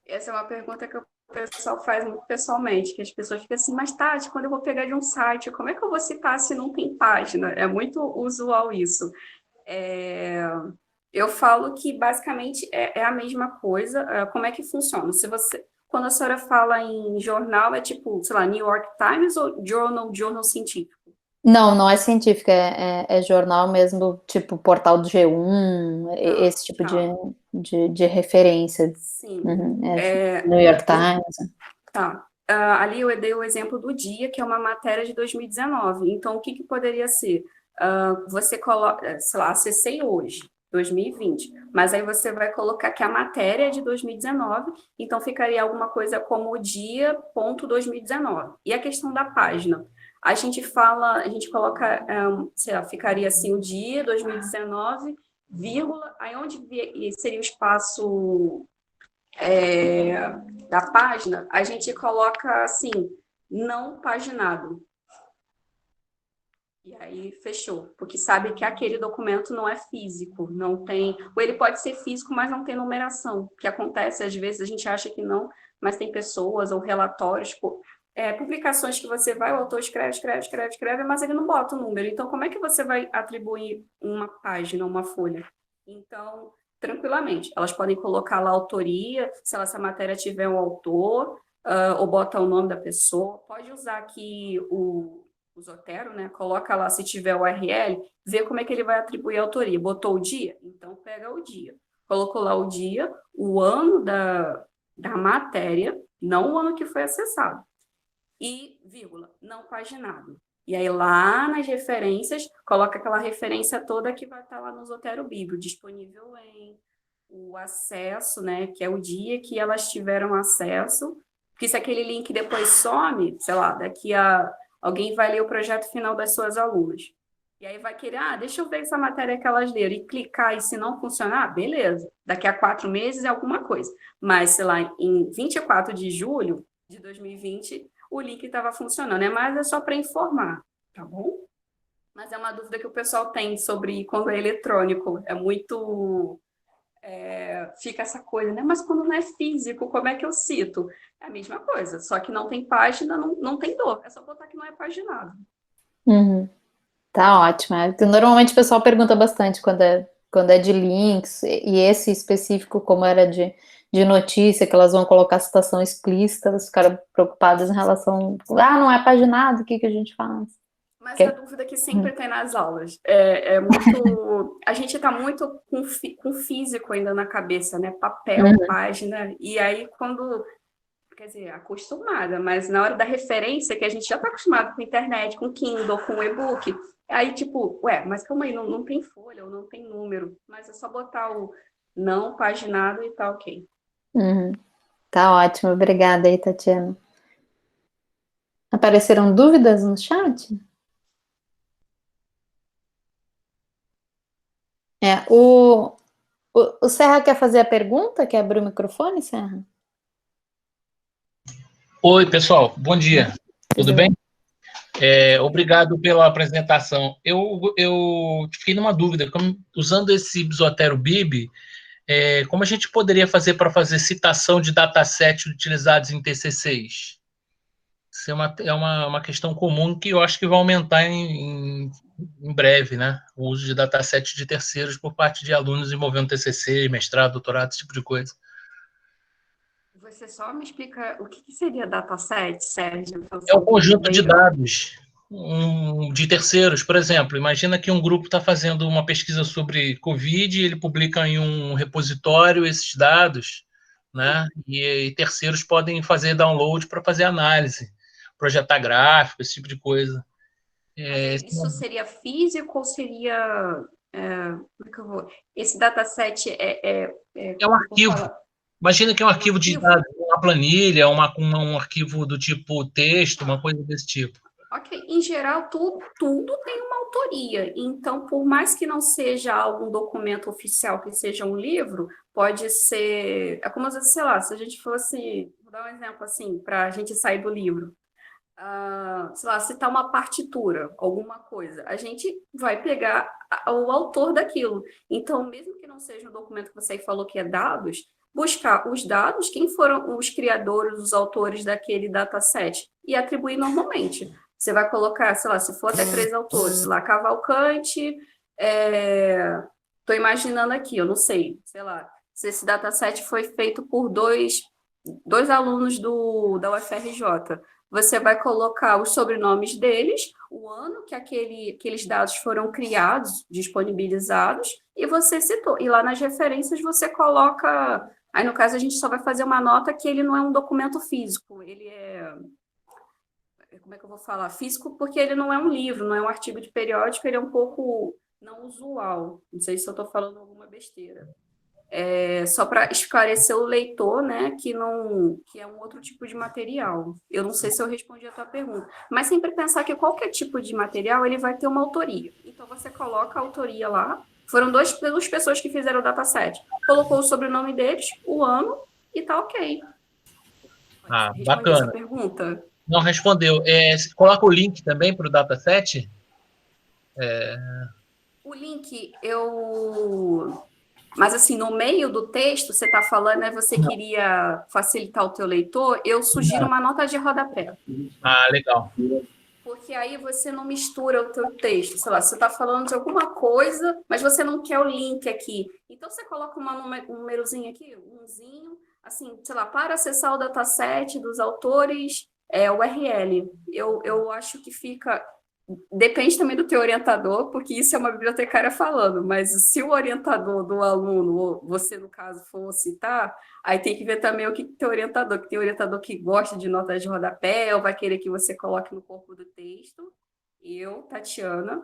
Essa é uma pergunta que o pessoal faz muito pessoalmente, que as pessoas ficam assim, mas Tati, quando eu vou pegar de um site, como é que eu vou citar se não tem página? É muito usual isso. Eu falo que, basicamente, é a mesma coisa. Como é que funciona? Quando a senhora fala em jornal, é tipo, sei lá, New York Times ou jornal científico? Não é científica, é jornal mesmo, tipo portal do G1, esse tipo de referência. Sim. New York Times. Tá. Ali eu dei o exemplo do Dia, que é uma matéria de 2019. Então, o que poderia ser? Você coloca, sei lá, acessei hoje, 2020, mas aí você vai colocar que a matéria é de 2019, então ficaria alguma coisa como dia.2019. E a questão da página? A gente coloca, sei lá, ficaria assim, o dia 2019, vírgula, aí onde seria o espaço da página, a gente coloca assim, não paginado. E aí fechou, porque sabe que aquele documento não é físico, não tem, ou ele pode ser físico, mas não tem numeração, que acontece às vezes, a gente acha que não, mas tem pessoas ou relatórios, publicações que você vai, o autor escreve, mas ele não bota o número. Então, como é que você vai atribuir uma página, uma folha? Então, tranquilamente, elas podem colocar lá a autoria, se essa matéria tiver um autor, ou bota o nome da pessoa. Pode usar aqui o Zotero, né? Coloca lá, se tiver o URL, vê como é que ele vai atribuir a autoria. Botou o dia? Então, pega o dia. Colocou lá o dia, o ano da matéria, não o ano que foi acessado. E, vírgula, não paginado. E aí, lá nas referências, coloca aquela referência toda que vai estar lá no Zotero Biblio, disponível em o acesso, né, que é o dia que elas tiveram acesso, porque se aquele link depois some, sei lá, alguém vai ler o projeto final das suas alunas. E aí vai querer, deixa eu ver essa matéria que elas leram, e clicar, e se não funcionar, beleza. Daqui a 4 meses é alguma coisa. Mas, sei lá, em 24 de julho de 2020, o link estava funcionando. Mas é só para informar, tá bom? Mas é uma dúvida que o pessoal tem sobre quando é eletrônico. É muito fica essa coisa, né? Mas quando não é físico, como é que eu cito? É a mesma coisa, só que não tem página, não tem dor. É só botar que não é paginado. Uhum. Tá ótimo. Porque normalmente o pessoal pergunta bastante quando é de links, e esse específico, como era de notícia, que elas vão colocar citação explícita, elas ficaram preocupadas em relação. Não é paginado, o que a gente faz? Mas a dúvida que sempre tem nas aulas é muito. A gente está muito com físico ainda na cabeça, né? Papel, página, e aí quando. Quer dizer, acostumada, mas na hora da referência, que a gente já está acostumado com internet, com Kindle, com e-book, aí tipo, mas calma aí, não tem folha ou não tem número, mas é só botar o não paginado e tá ok. Uhum. Tá ótimo, obrigada aí, Tatiana. Apareceram dúvidas no chat? O Serra quer fazer a pergunta? Quer abrir o microfone, Serra? Oi, pessoal, bom dia. Tudo bem? Obrigado pela apresentação. Eu fiquei numa dúvida, usando esse Zotero Bib, como a gente poderia fazer para fazer citação de dataset utilizados em TCCs? Isso é uma questão comum que eu acho que vai aumentar em breve, né? O uso de dataset de terceiros por parte de alunos envolvendo TCC, mestrado, doutorado, esse tipo de coisa. Você só me explica o que seria dataset, Sérgio? É um conjunto de dados de terceiros. Por exemplo, imagina que um grupo está fazendo uma pesquisa sobre Covid e ele publica em um repositório esses dados, né? E terceiros podem fazer download para fazer análise, projetar gráfico, esse tipo de coisa. Isso seria físico ou seria... como é que eu vou... Esse dataset é um arquivo. Imagina que é um arquivo de dados, uma planilha, um arquivo do tipo texto, uma coisa desse tipo. Ok, em geral, tudo tem uma autoria. Então, por mais que não seja algum documento oficial, que seja um livro, pode ser... É como, sei lá, se a gente fosse... Vou dar um exemplo, assim, para a gente sair do livro. Sei lá, citar uma partitura, alguma coisa. A gente vai pegar o autor daquilo. Então, mesmo que não seja um documento que você falou que é dados, buscar os dados, quem foram os criadores, os autores daquele dataset, e atribuir normalmente. Você vai colocar, sei lá, se for até 3 autores, sei lá, Cavalcante, estou imaginando aqui, eu não sei, lá, se esse dataset foi feito por dois alunos da UFRJ. Você vai colocar os sobrenomes deles, o ano que aqueles dados foram criados, disponibilizados, e você citou. E lá nas referências você coloca... Aí, no caso, a gente só vai fazer uma nota que ele não é um documento físico, ele é... Como é que eu vou falar? Físico porque ele não é um livro, não é um artigo de periódico, ele é um pouco não usual. Não sei se eu estou falando alguma besteira. Só para esclarecer o leitor, né, que é um outro tipo de material. Eu não sei se eu respondi a tua pergunta, mas sempre pensar que qualquer tipo de material ele vai ter uma autoria. Então você coloca a autoria lá. Foram duas pessoas que fizeram o dataset. Colocou o sobrenome deles, o ano e tá ok. Bacana. Essa pergunta? Não respondeu. Coloca o link também para o dataset? O link, Mas, assim, no meio do texto, você está falando, né, você queria facilitar o teu leitor, eu sugiro uma nota de rodapé. Legal. Porque aí você não mistura o teu texto. Sei lá, você está falando de alguma coisa, mas você não quer o link aqui. Então, você coloca um númerozinho aqui, umzinho, assim, sei lá, para acessar o dataset dos autores, URL. Eu acho que fica... Depende também do teu orientador, porque isso é uma bibliotecária falando, mas se o orientador do aluno, ou você, no caso, for citar, aí tem que ver também o que tem orientador, que tem orientador que gosta de notas de rodapé, ou vai querer que você coloque no corpo do texto. Eu, Tatiana,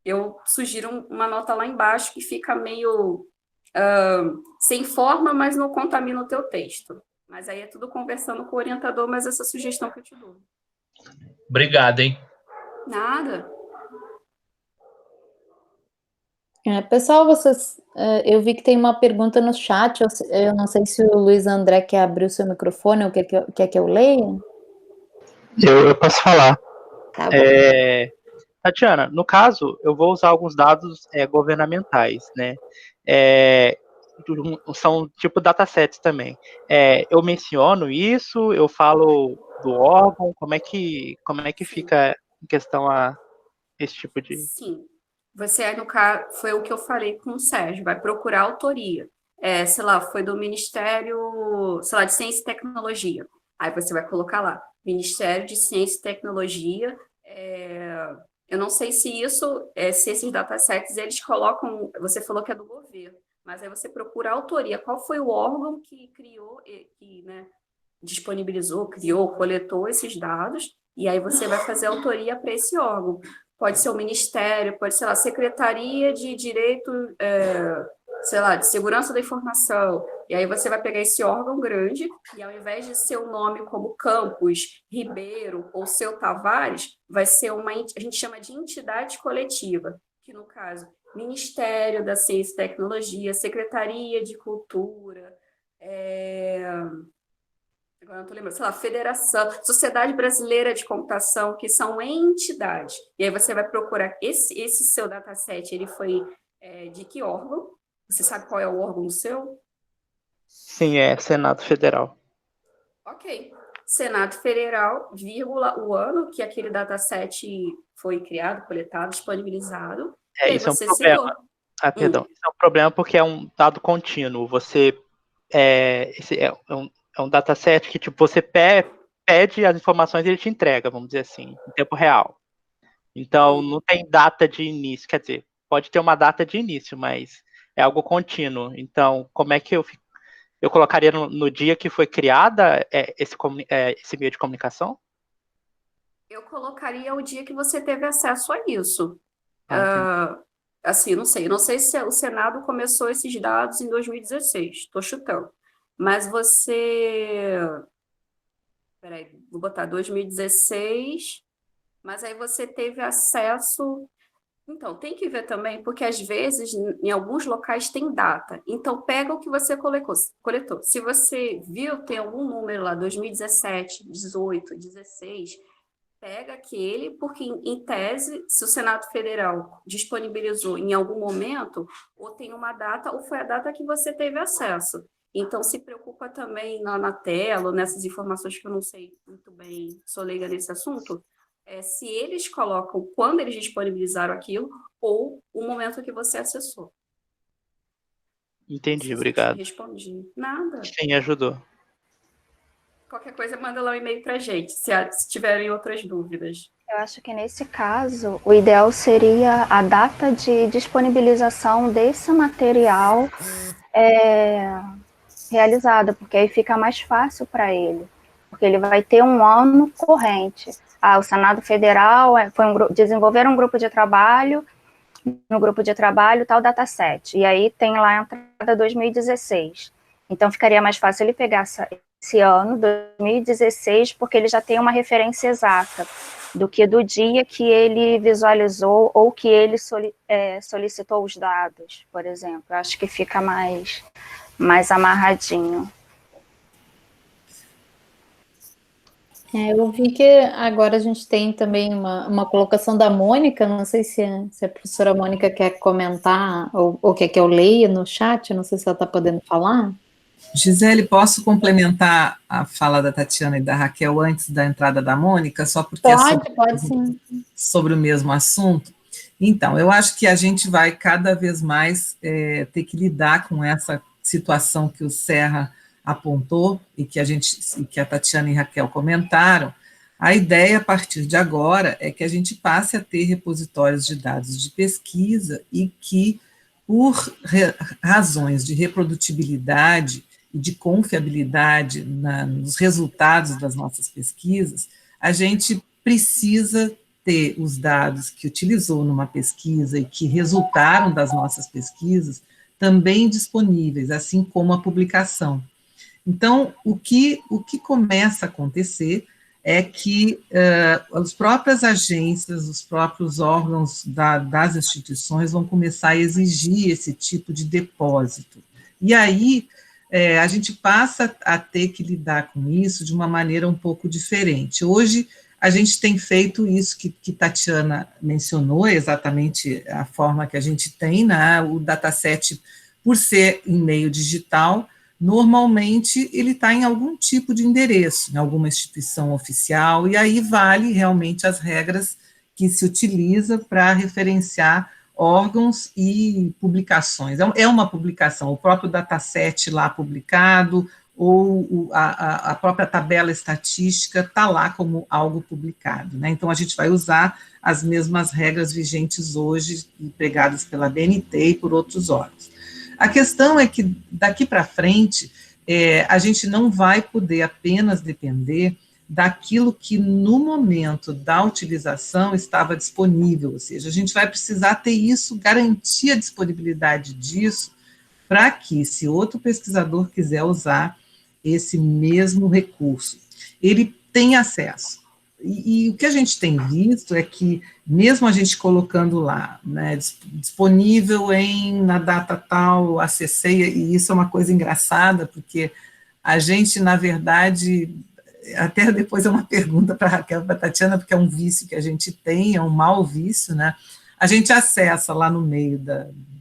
eu sugiro uma nota lá embaixo que fica meio sem forma, mas não contamina o teu texto. Mas aí é tudo conversando com o orientador, mas essa sugestão que eu te dou. Obrigado, hein? Nada. Pessoal, eu vi que tem uma pergunta no chat, eu não sei se o Luiz André quer abrir o seu microfone ou quer que eu leia? Eu posso falar. Tá bom. Tatiana, no caso, eu vou usar alguns dados governamentais, né? são tipo datasets também. Eu menciono isso, eu falo do órgão, como é que fica em questão a esse tipo de... Sim. Você, no caso, foi o que eu falei com o Sérgio, vai procurar autoria. Sei lá, foi do Ministério, sei lá, de Ciência e Tecnologia. Aí você vai colocar lá, Ministério de Ciência e Tecnologia. Eu não sei se isso, se esses datasets, eles colocam, você falou que é do governo, mas aí você procura a autoria, qual foi o órgão que criou, que, né, disponibilizou, criou, coletou esses dados, e aí você vai fazer autoria para esse órgão. Pode ser o Ministério, pode ser a Secretaria de Direito, sei lá, de Segurança da Informação. E aí você vai pegar esse órgão grande e ao invés de ser um nome como Campos, Ribeiro ou Seu Tavares, vai ser a gente chama de entidade coletiva, que no caso, Ministério da Ciência e Tecnologia, Secretaria de Cultura, agora não estou lembrando, sei lá, Federação, Sociedade Brasileira de Computação, que são entidades. E aí você vai procurar esse seu dataset, ele foi de que órgão? Você sabe qual é o órgão seu? Sim, é Senado Federal. Ok. Senado Federal, vírgula, o ano que aquele dataset foi criado, coletado, disponibilizado. E aí Isso é um você problema. citou. Perdão. Isso é um problema porque é um dado contínuo. Você esse é um dataset que tipo você pede as informações e ele te entrega, vamos dizer assim, em tempo real. Então não tem data de início, quer dizer, pode ter uma data de início, mas é algo contínuo. Então, como é que eu colocaria no dia que foi criada esse meio de comunicação? Eu colocaria o dia que você teve acesso a isso. Entendi. Assim, não sei se o Senado começou esses dados em 2016, estou chutando. Mas peraí, vou botar 2016, mas aí você teve acesso. Então, tem que ver também, porque às vezes, em alguns locais tem data. Então, pega o que você coletou. Se você viu, tem algum número lá, 2017, 18, 16, pega aquele, porque em tese, se o Senado Federal disponibilizou em algum momento, ou tem uma data, ou foi a data que você teve acesso. Então, se preocupa também na tela, ou nessas informações que eu não sei muito bem, sou leiga nesse assunto, se eles colocam quando eles disponibilizaram aquilo, ou o momento que você acessou. Entendi, Não sei se eu obrigado. te respondi. Nada. Sim, ajudou. Qualquer coisa, manda lá um e-mail para a gente, se tiverem outras dúvidas. Eu acho que nesse caso, o ideal seria a data de disponibilização desse material realizada, porque aí fica mais fácil para ele, porque ele vai ter um ano corrente. O Senado Federal desenvolver um grupo de trabalho, no grupo de trabalho tal dataset, e aí tem lá a entrada 2016. Então ficaria mais fácil ele pegar esse ano, 2016, porque ele já tem uma referência exata do que do dia que ele visualizou ou que ele solicitou os dados, por exemplo. Acho que fica mais amarradinho. Eu vi que agora a gente tem também uma colocação da Mônica, não sei se a professora Mônica quer comentar ou quer que eu leia no chat, não sei se ela está podendo falar. Gisele, posso complementar a fala da Tatiana e da Raquel antes da entrada da Mônica, só porque Pode sim. Sobre o mesmo assunto? Então, eu acho que a gente vai cada vez mais ter que lidar com essa situação que o Serra apontou e que a Tatiana e a Raquel comentaram. A ideia, a partir de agora, é que a gente passe a ter repositórios de dados de pesquisa e que, por razões de reprodutibilidade e de confiabilidade nos resultados das nossas pesquisas, a gente precisa ter os dados que utilizou numa pesquisa e que resultaram das nossas pesquisas também disponíveis, assim como a publicação. Então, o que começa a acontecer é que as próprias agências, os próprios órgãos das instituições vão começar a exigir esse tipo de depósito. E aí, a gente passa a ter que lidar com isso de uma maneira um pouco diferente. Hoje, a gente tem feito isso que Tatiana mencionou, exatamente a forma que a gente tem, né? O dataset Por ser em meio digital, normalmente ele está em algum tipo de endereço, em alguma instituição oficial, e aí vale realmente as regras que se utiliza para referenciar órgãos e publicações. É uma publicação, o próprio dataset lá publicado, ou a própria tabela estatística está lá como algo publicado, né? Então, a gente vai usar as mesmas regras vigentes hoje, empregadas pela BNT e por outros órgãos. A questão é que, daqui para frente, a gente não vai poder apenas depender daquilo que, no momento da utilização, estava disponível, ou seja, a gente vai precisar ter isso, garantir a disponibilidade disso, para que, se outro pesquisador quiser usar esse mesmo recurso, ele tem acesso. E o que a gente tem visto é que, mesmo a gente colocando lá, né, disponível na data tal, acessei, e isso é uma coisa engraçada, porque a gente, na verdade, até depois é uma pergunta para a Raquel e para a Tatiana, porque é um vício que a gente tem, é um mau vício, né? A gente acessa lá no meio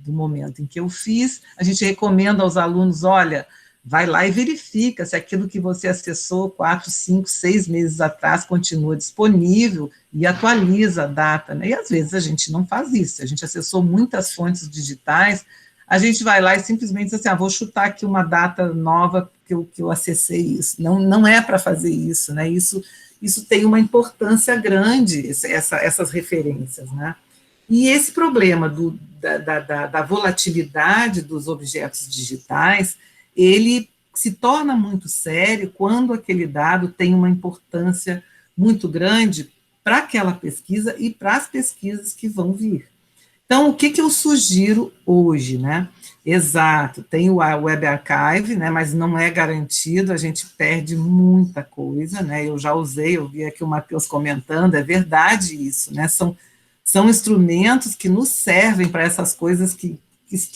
do momento em que eu fiz, a gente recomenda aos alunos, olha, vai lá e verifica se aquilo que você acessou 4, 5, 6 meses atrás continua disponível e atualiza a data, né? E às vezes a gente não faz isso, a gente acessou muitas fontes digitais, a gente vai lá e simplesmente diz assim, vou chutar aqui uma data nova que eu acessei isso. Não é para fazer isso, né? Isso tem uma importância grande, essas referências, né? E esse problema da volatilidade dos objetos digitais, ele se torna muito sério quando aquele dado tem uma importância muito grande para aquela pesquisa e para as pesquisas que vão vir. Então, o que eu sugiro hoje, né? Exato, tem o Web Archive, né, mas não é garantido, a gente perde muita coisa, né? Eu já usei, eu vi aqui o Matheus comentando, é verdade isso, né? São instrumentos que nos servem para essas coisas que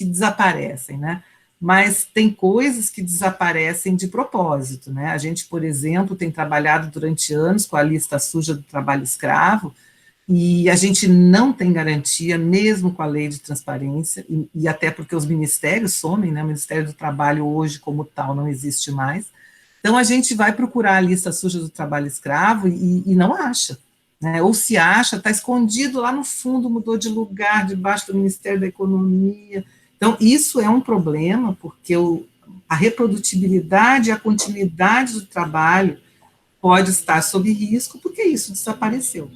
desaparecem, né? Mas tem coisas que desaparecem de propósito, né? A gente, por exemplo, tem trabalhado durante anos com a lista suja do trabalho escravo, e a gente não tem garantia, mesmo com a lei de transparência, e até porque os ministérios somem, né? O Ministério do Trabalho hoje, como tal, não existe mais. Então, a gente vai procurar a lista suja do trabalho escravo e não acha, né? Ou se acha, está escondido lá no fundo, mudou de lugar, debaixo do Ministério da Economia. Então, isso é um problema, porque a reprodutibilidade e a continuidade do trabalho pode estar sob risco, porque isso desapareceu.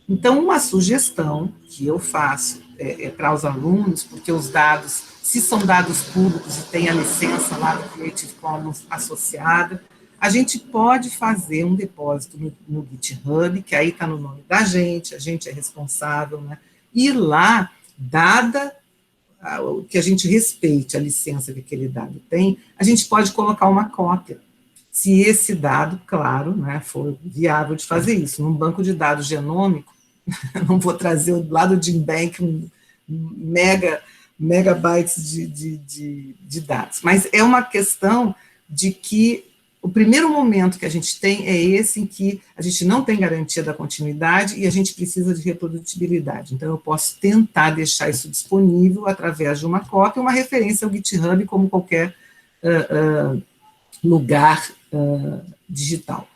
Então, uma sugestão que eu faço para os alunos, porque os dados, se são dados públicos e tem a licença lá do Creative Commons associada, a gente pode fazer um depósito no GitHub, que aí está no nome da gente, a gente é responsável, né? E lá, dada que a gente respeite a licença que aquele dado tem, a gente pode colocar uma cópia, se esse dado, claro, né, for viável de fazer isso. Num banco de dados genômico, não vou trazer lá do GenBank megabytes de dados, mas é uma questão de que o primeiro momento que a gente tem é esse em que a gente não tem garantia da continuidade e a gente precisa de reprodutibilidade. Então, eu posso tentar deixar isso disponível através de uma cópia, uma referência ao GitHub, como qualquer lugar digital.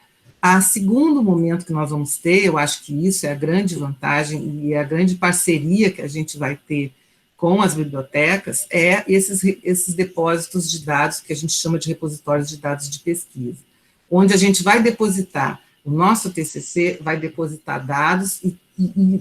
A segundo momento que nós vamos ter, eu acho que isso é a grande vantagem e a grande parceria que a gente vai ter com as bibliotecas, é esses depósitos de dados que a gente chama de repositórios de dados de pesquisa, onde a gente vai depositar, o nosso TCC vai depositar dados e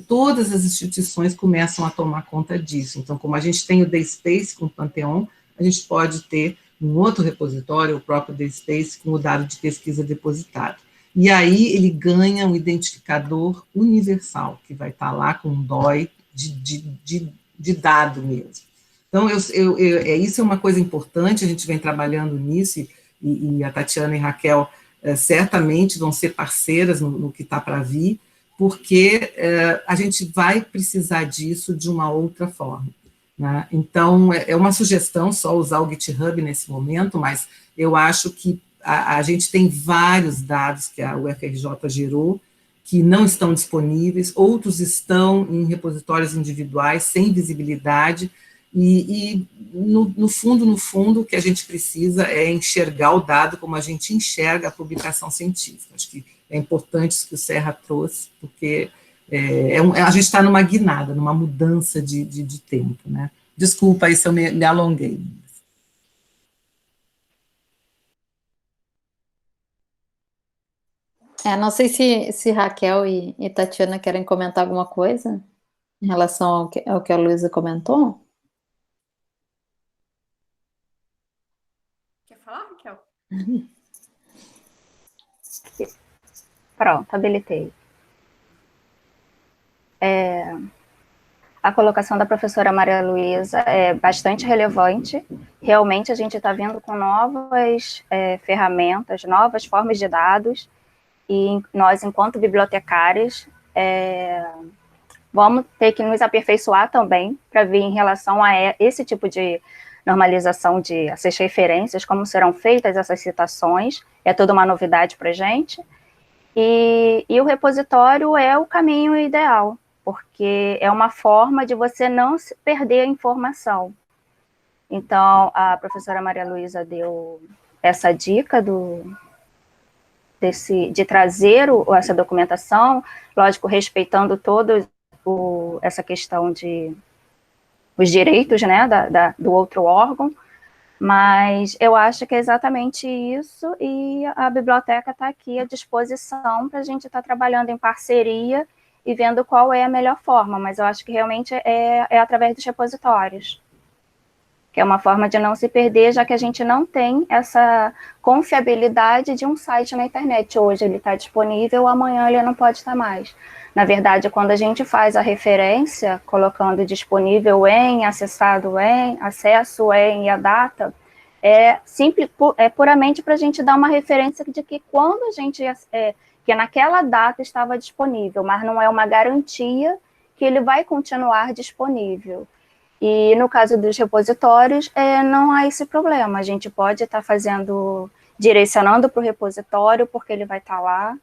todas as instituições começam a tomar conta disso. Então, como a gente tem o DSpace com o Pantheon, a gente pode ter um outro repositório, o próprio DSpace, com o dado de pesquisa depositado. E aí ele ganha um identificador universal, que vai estar lá com um DOI de dado mesmo. Então, isso é uma coisa importante, a gente vem trabalhando nisso, e a Tatiana e a Raquel certamente vão ser parceiras no que está para vir, porque a gente vai precisar disso de uma outra forma, né? Então, é uma sugestão só usar o GitHub nesse momento, mas eu acho que a gente tem vários dados que a UFRJ gerou, que não estão disponíveis, outros estão em repositórios individuais, sem visibilidade, E no fundo, o que a gente precisa é enxergar o dado como a gente enxerga a publicação científica. Acho que é importante isso que o Serra trouxe, porque a gente está numa guinada, numa mudança de tempo, né? Desculpa aí se eu me alonguei. Não sei se Raquel e Tatiana querem comentar alguma coisa em relação ao que a Luísa comentou. Quer falar, Raquel? Pronto, habilitei. A colocação da professora Maria Luísa é bastante relevante. Realmente, a gente está vindo com novas ferramentas, novas formas de dados, e nós, enquanto bibliotecários, vamos ter que nos aperfeiçoar também para ver em relação a esse tipo de normalização essas referências, como serão feitas essas citações, é toda uma novidade para a gente. E o repositório é o caminho ideal, porque é uma forma de você não perder a informação. Então, a professora Maria Luísa deu essa dica de trazer essa documentação, lógico, respeitando toda essa questão os direitos, né, do outro órgão, mas eu acho que é exatamente isso, e a biblioteca está aqui à disposição para a gente estar trabalhando em parceria e vendo qual é a melhor forma, mas eu acho que realmente é através dos repositórios, que é uma forma de não se perder, já que a gente não tem essa confiabilidade de um site na internet. Hoje ele está disponível, amanhã ele não pode estar mais. Na verdade, quando a gente faz a referência, colocando disponível em, acessado em, acesso em e a data, é puramente para a gente dar uma referência de que quando a gente, que naquela data estava disponível, mas não é uma garantia que ele vai continuar disponível. E no caso dos repositórios, não há esse problema, a gente pode estar direcionando para o repositório, porque ele vai estar lá,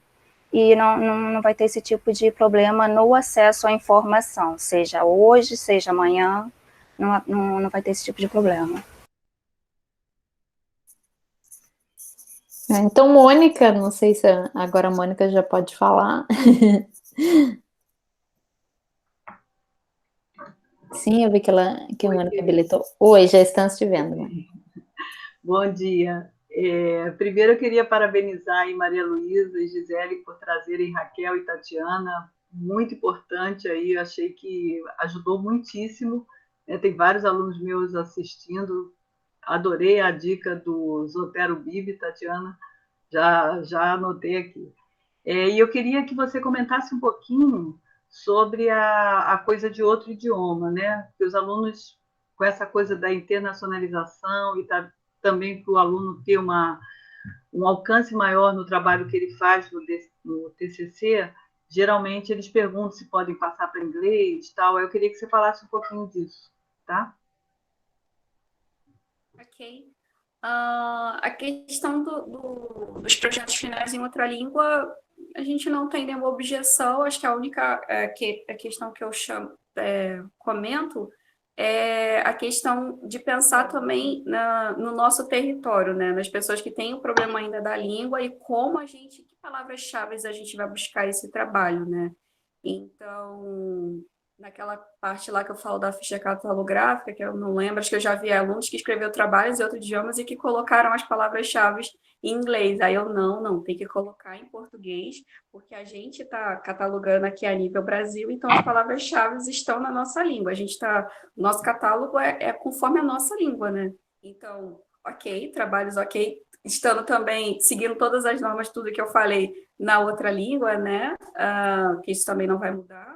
e não vai ter esse tipo de problema no acesso à informação, seja hoje, seja amanhã, não vai ter esse tipo de problema. Então, Mônica, não sei se agora a Mônica já pode falar. Sim, eu vi que a Mônica habilitou. Oi, já estamos te vendo, Mônica. Bom dia. Primeiro eu queria parabenizar aí Maria Luísa e Gisele por trazerem Raquel e Tatiana, muito importante aí, eu achei que ajudou muitíssimo, tem vários alunos meus assistindo, adorei a dica do Zotero Bibi, Tatiana, já anotei aqui. E eu queria que você comentasse um pouquinho sobre a coisa de outro idioma, né? Porque os alunos, com essa coisa da internacionalização e também para o aluno ter um alcance maior no trabalho que ele faz no TCC, geralmente eles perguntam se podem passar para inglês e tal. Eu queria que você falasse um pouquinho disso, tá? Ok. A questão dos projetos finais em outra língua, a gente não tem nenhuma objeção, acho que a única a questão que eu comento é a questão de pensar também no nosso território, né? Nas pessoas que têm o problema ainda da língua e como que palavras-chave a gente vai buscar esse trabalho, né? Então, naquela parte lá que eu falo da ficha catalográfica, que eu não lembro, acho que eu já vi alunos que escreveram trabalhos em outros idiomas e que colocaram as palavras-chave em inglês. Aí eu, não, tem que colocar em português, porque a gente está catalogando aqui a nível Brasil, então as palavras-chave estão na nossa língua. Nosso catálogo é conforme a nossa língua, né? Então, ok, trabalhos ok, estando também seguindo todas as normas, tudo que eu falei na outra língua, né? Que isso também não vai mudar.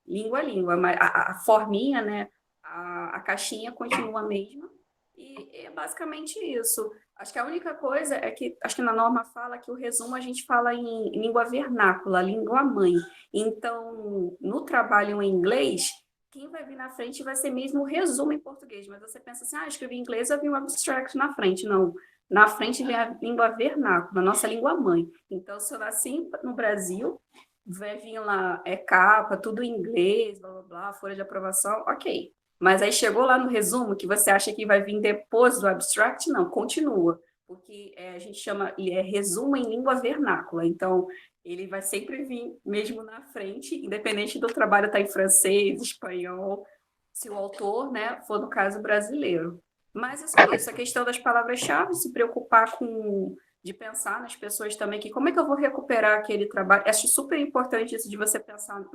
Língua a língua, mas a forminha, né? A caixinha continua a mesma. E é basicamente isso. Acho que a única coisa é que, acho que na norma fala que o resumo a gente fala em língua vernácula, língua mãe. Então, no trabalho em inglês, quem vai vir na frente vai ser mesmo o resumo em português. Mas você pensa assim, escrevi em inglês, eu vi um abstract na frente. Não, na frente vem a língua vernácula, a nossa língua mãe. Então, se eu nasci no Brasil, vai vir lá, capa, tudo em inglês, blá, blá, blá, folha de aprovação, ok. Mas aí chegou lá no resumo, que você acha que vai vir depois do abstract, não, continua, porque a gente chama, resumo em língua vernácula, então ele vai sempre vir mesmo na frente, independente do trabalho estar em francês, espanhol, se o autor, né, for no caso brasileiro. Mas é só isso, a questão das palavras-chave, se preocupar de pensar nas pessoas também, que como é que eu vou recuperar aquele trabalho? Acho super importante isso de você pensar no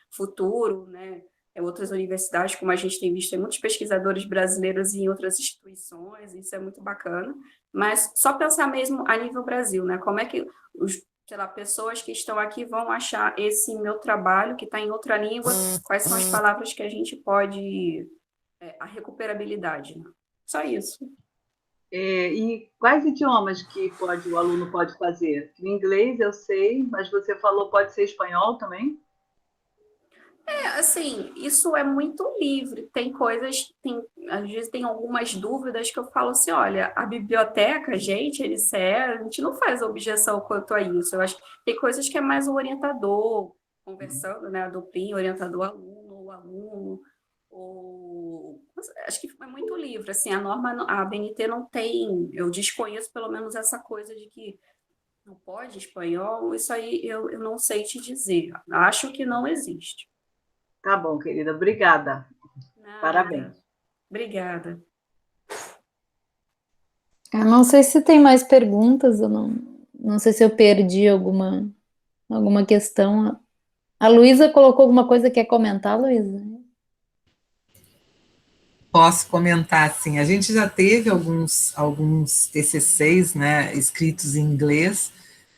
futuro, né? Outras universidades, como a gente tem visto, tem muitos pesquisadores brasileiros em outras instituições, isso é muito bacana, mas só pensar mesmo a nível Brasil, né? Como é que pessoas que estão aqui vão achar esse meu trabalho, que está em outra língua, quais são as palavras que a gente pode... a recuperabilidade, né? Só isso. E quais idiomas que o aluno pode fazer? O inglês eu sei, mas você falou pode ser espanhol também? Assim, isso é muito livre. Tem coisas, às vezes tem algumas dúvidas que eu falo assim, olha, a biblioteca, gente, a gente não faz objeção quanto a isso. Eu acho que tem coisas que é mais o orientador, conversando, né, a duplinha, orientador-aluno, o aluno, acho que é muito livre, assim, a norma, a BNT não tem, eu desconheço pelo menos essa coisa de que não pode espanhol, isso aí eu não sei te dizer, acho que não existe. Tá bom, querida, obrigada. Nada. Parabéns. Obrigada. Eu não sei se tem mais perguntas, eu não sei se eu perdi alguma questão. A Luísa colocou alguma coisa que quer comentar, Luísa? Posso comentar, sim. A gente já teve alguns TCCs, né, escritos em inglês,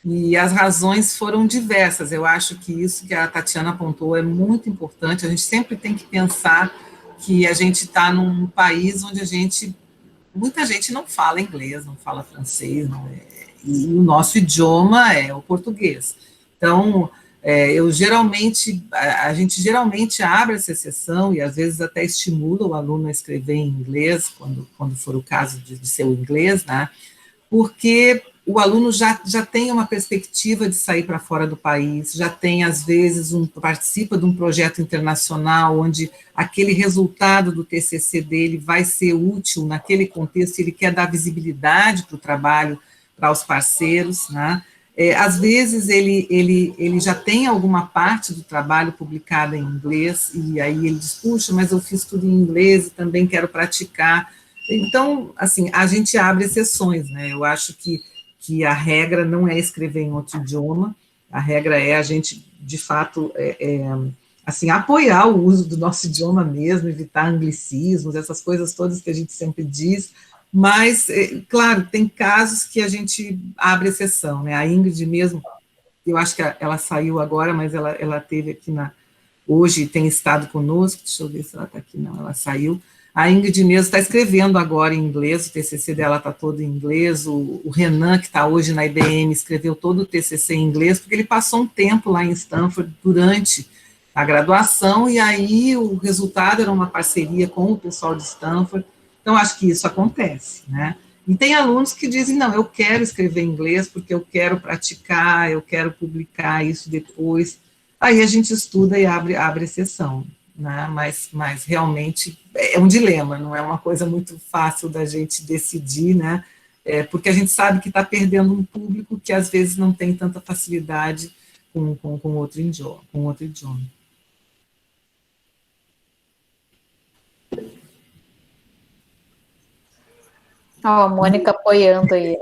e as razões foram diversas. Eu acho que isso que a Tatiana apontou é muito importante. A gente sempre tem que pensar que a gente está num país onde muita gente não fala inglês, não fala francês, e o nosso idioma é o português. Então, a gente geralmente abre essa sessão e às vezes até estimula o aluno a escrever em inglês, quando for o caso de ser o inglês, né? Porque o aluno já tem uma perspectiva de sair para fora do país, já tem, às vezes, participa de um projeto internacional, onde aquele resultado do TCC dele vai ser útil naquele contexto, ele quer dar visibilidade para o trabalho, para os parceiros, né? Às vezes, ele já tem alguma parte do trabalho publicada em inglês, e aí ele diz, puxa, mas eu fiz tudo em inglês e também quero praticar. Então, assim, a gente abre exceções, né? Eu acho que a regra não é escrever em outro idioma, a regra é a gente, de fato, assim, apoiar o uso do nosso idioma mesmo, evitar anglicismos, essas coisas todas que a gente sempre diz, mas, claro, tem casos que a gente abre exceção, né? A Ingrid mesmo, eu acho que ela saiu agora, mas ela teve aqui hoje, tem estado conosco, deixa eu ver se ela está aqui, não, ela saiu. A Ingrid mesmo está escrevendo agora em inglês, o TCC dela está todo em inglês, o Renan, que está hoje na IBM, escreveu todo o TCC em inglês, porque ele passou um tempo lá em Stanford durante a graduação, e aí o resultado era uma parceria com o pessoal de Stanford, então acho que isso acontece, né? E tem alunos que dizem, não, eu quero escrever em inglês porque eu quero praticar, eu quero publicar isso depois, aí a gente estuda e abre exceção, né? Mas realmente é um dilema, não é uma coisa muito fácil da gente decidir, né? Porque a gente sabe que está perdendo um público que às vezes não tem tanta facilidade com outro idioma. A Mônica apoiando aí.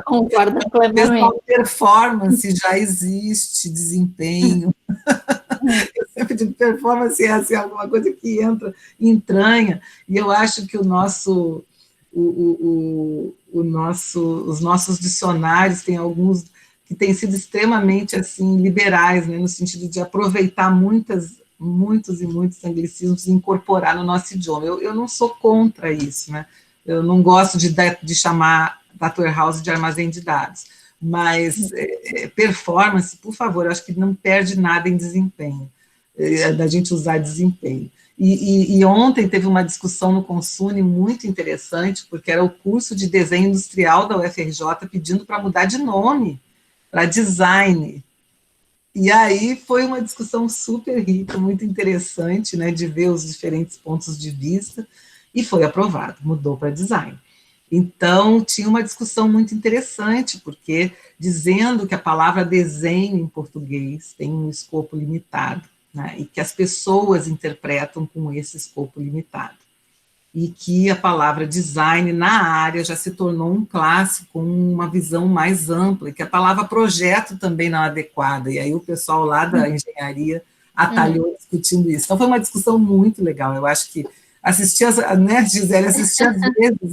Concordo plenamente. Performance já existe, desempenho. Eu sempre digo, performance é assim, alguma coisa que entranha, e eu acho que os nossos dicionários têm alguns que têm sido extremamente assim, liberais, né, no sentido de aproveitar muitos e muitos anglicismos e incorporar no nosso idioma. Eu não sou contra isso, né? Eu não gosto de chamar Data Warehouse de armazém de dados, mas performance, por favor, eu acho que não perde nada em desempenho, da gente usar desempenho. E ontem teve uma discussão no Consune muito interessante, porque era o curso de desenho industrial da UFRJ pedindo para mudar de nome, para design. E aí foi uma discussão super rica, muito interessante, né, de ver os diferentes pontos de vista, e foi aprovado, mudou para design. Então, tinha uma discussão muito interessante, porque dizendo que a palavra desenho em português tem um escopo limitado, né, e que as pessoas interpretam com esse escopo limitado. E que a palavra design na área já se tornou um clássico, com uma visão mais ampla, e que a palavra projeto também não é adequada, e aí o pessoal lá da engenharia atalhou discutindo isso. Então foi uma discussão muito legal, eu acho que assistir, né, Gisele, assistir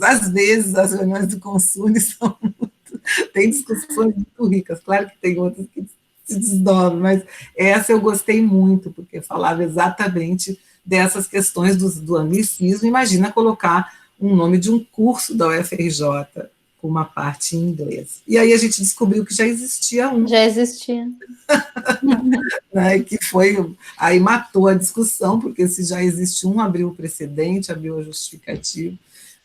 às vezes, as reuniões do Consune são muito, tem discussões muito ricas, claro que tem outras que se desdobram, mas essa eu gostei muito, porque falava exatamente dessas questões do anglicismo. Imagina colocar um nome de um curso da UFRJ com uma parte em inglês. E aí a gente descobriu que já existia um. Já existia. Né, que foi, aí matou a discussão, porque se já existe um, abriu o precedente, abriu a justificativa.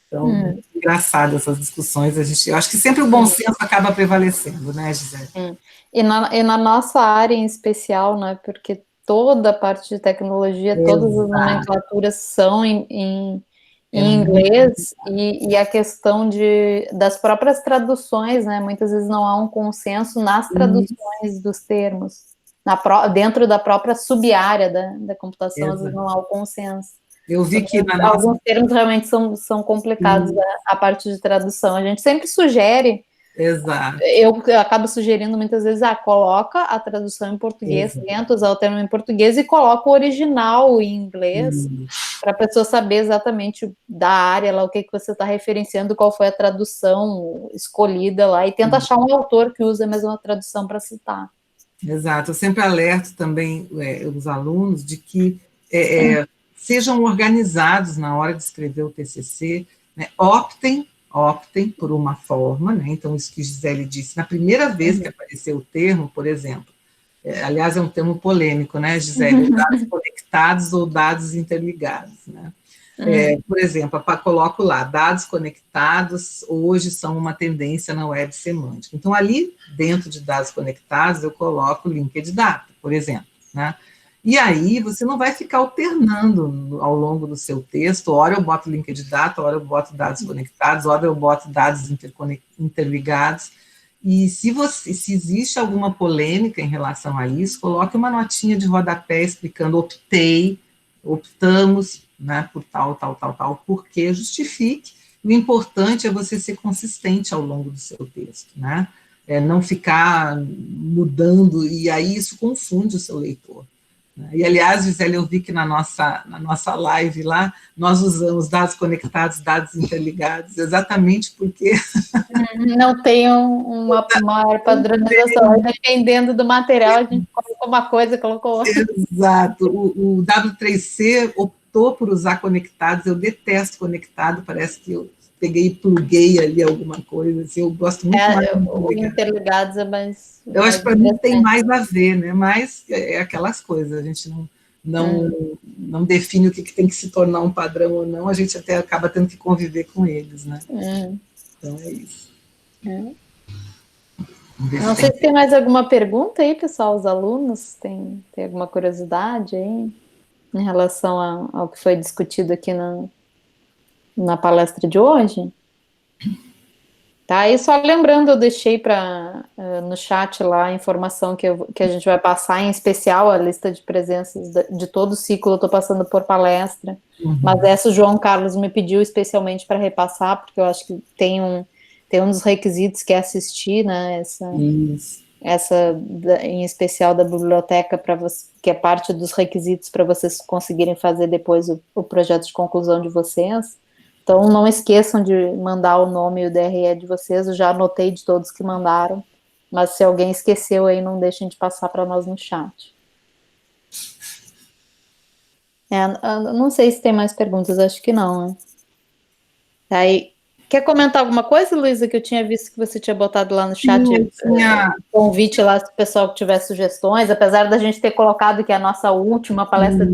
Então, engraçado essas discussões, eu acho que sempre o bom senso acaba prevalecendo, né, Gisele? E na nossa área em especial, né, porque toda a parte de tecnologia, todas as nomenclaturas são em inglês, e a questão das próprias traduções, né, muitas vezes não há um consenso nas traduções dos termos, dentro da própria sub-área da computação, às vezes não há o consenso. Eu vi que alguns termos realmente são complicados, a parte de tradução. A gente sempre sugere. Exato. Eu acabo sugerindo muitas vezes, coloca a tradução em português, tenta usar o termo em português e coloca o original em inglês, para a pessoa saber exatamente da área lá, o que você está referenciando, qual foi a tradução escolhida lá, e tenta achar um autor que use a mesma tradução para citar. Exato, eu sempre alerto também os alunos de que sejam organizados na hora de escrever o TCC, né, optem por uma forma, né? Então, isso que Gisele disse, na primeira vez que apareceu o termo, por exemplo, aliás, é um termo polêmico, né, Gisele, dados conectados ou dados interligados, né? Por exemplo, coloco lá, dados conectados hoje são uma tendência na web semântica. Então, ali, dentro de dados conectados, eu coloco linked data, por exemplo, né? E aí, você não vai ficar alternando ao longo do seu texto, hora eu boto linked data, hora eu boto dados conectados, hora eu boto dados interligados, e se existe alguma polêmica em relação a isso, coloque uma notinha de rodapé explicando optamos, né, por tal, porque justifique. O importante é você ser consistente ao longo do seu texto, né? Não ficar mudando, e aí isso confunde o seu leitor. E, aliás, Gisele, eu vi que na nossa live lá, nós usamos dados conectados, dados interligados, exatamente porque... Não tem uma maior padronização, dependendo do material, a gente colocou uma coisa, colocou outra. Exato, o W3C optou por usar conectados, eu detesto conectado, parece que eu peguei e pluguei ali alguma coisa, assim, eu gosto muito mais de interligados é mais... Eu acho que para mim tem mais a ver, né? Mas é aquelas coisas, a gente não define o que tem que se tornar um padrão ou não, a gente até acaba tendo que conviver com eles, né? Então é isso. Não sei se tem mais alguma pergunta aí, pessoal, os alunos, tem alguma curiosidade aí em relação ao que foi discutido aqui na palestra de hoje? Tá, e só lembrando, eu deixei no chat lá a informação que a gente vai passar, em especial a lista de presenças de todo o ciclo, eu estou passando por palestra, mas essa o João Carlos me pediu especialmente para repassar, porque eu acho que tem um dos requisitos que é assistir, né, essa em especial da biblioteca, que é parte dos requisitos para vocês conseguirem fazer depois o projeto de conclusão de vocês. Então, não esqueçam de mandar o nome e o DRE de vocês, eu já anotei de todos que mandaram, mas se alguém esqueceu aí, não deixem de passar para nós no chat. Não sei se tem mais perguntas, acho que não, né? Aí, quer comentar alguma coisa, Luísa, que eu tinha visto que você tinha botado lá no chat, convite lá, se o pessoal que tiver sugestões, apesar da gente ter colocado que é a nossa última palestra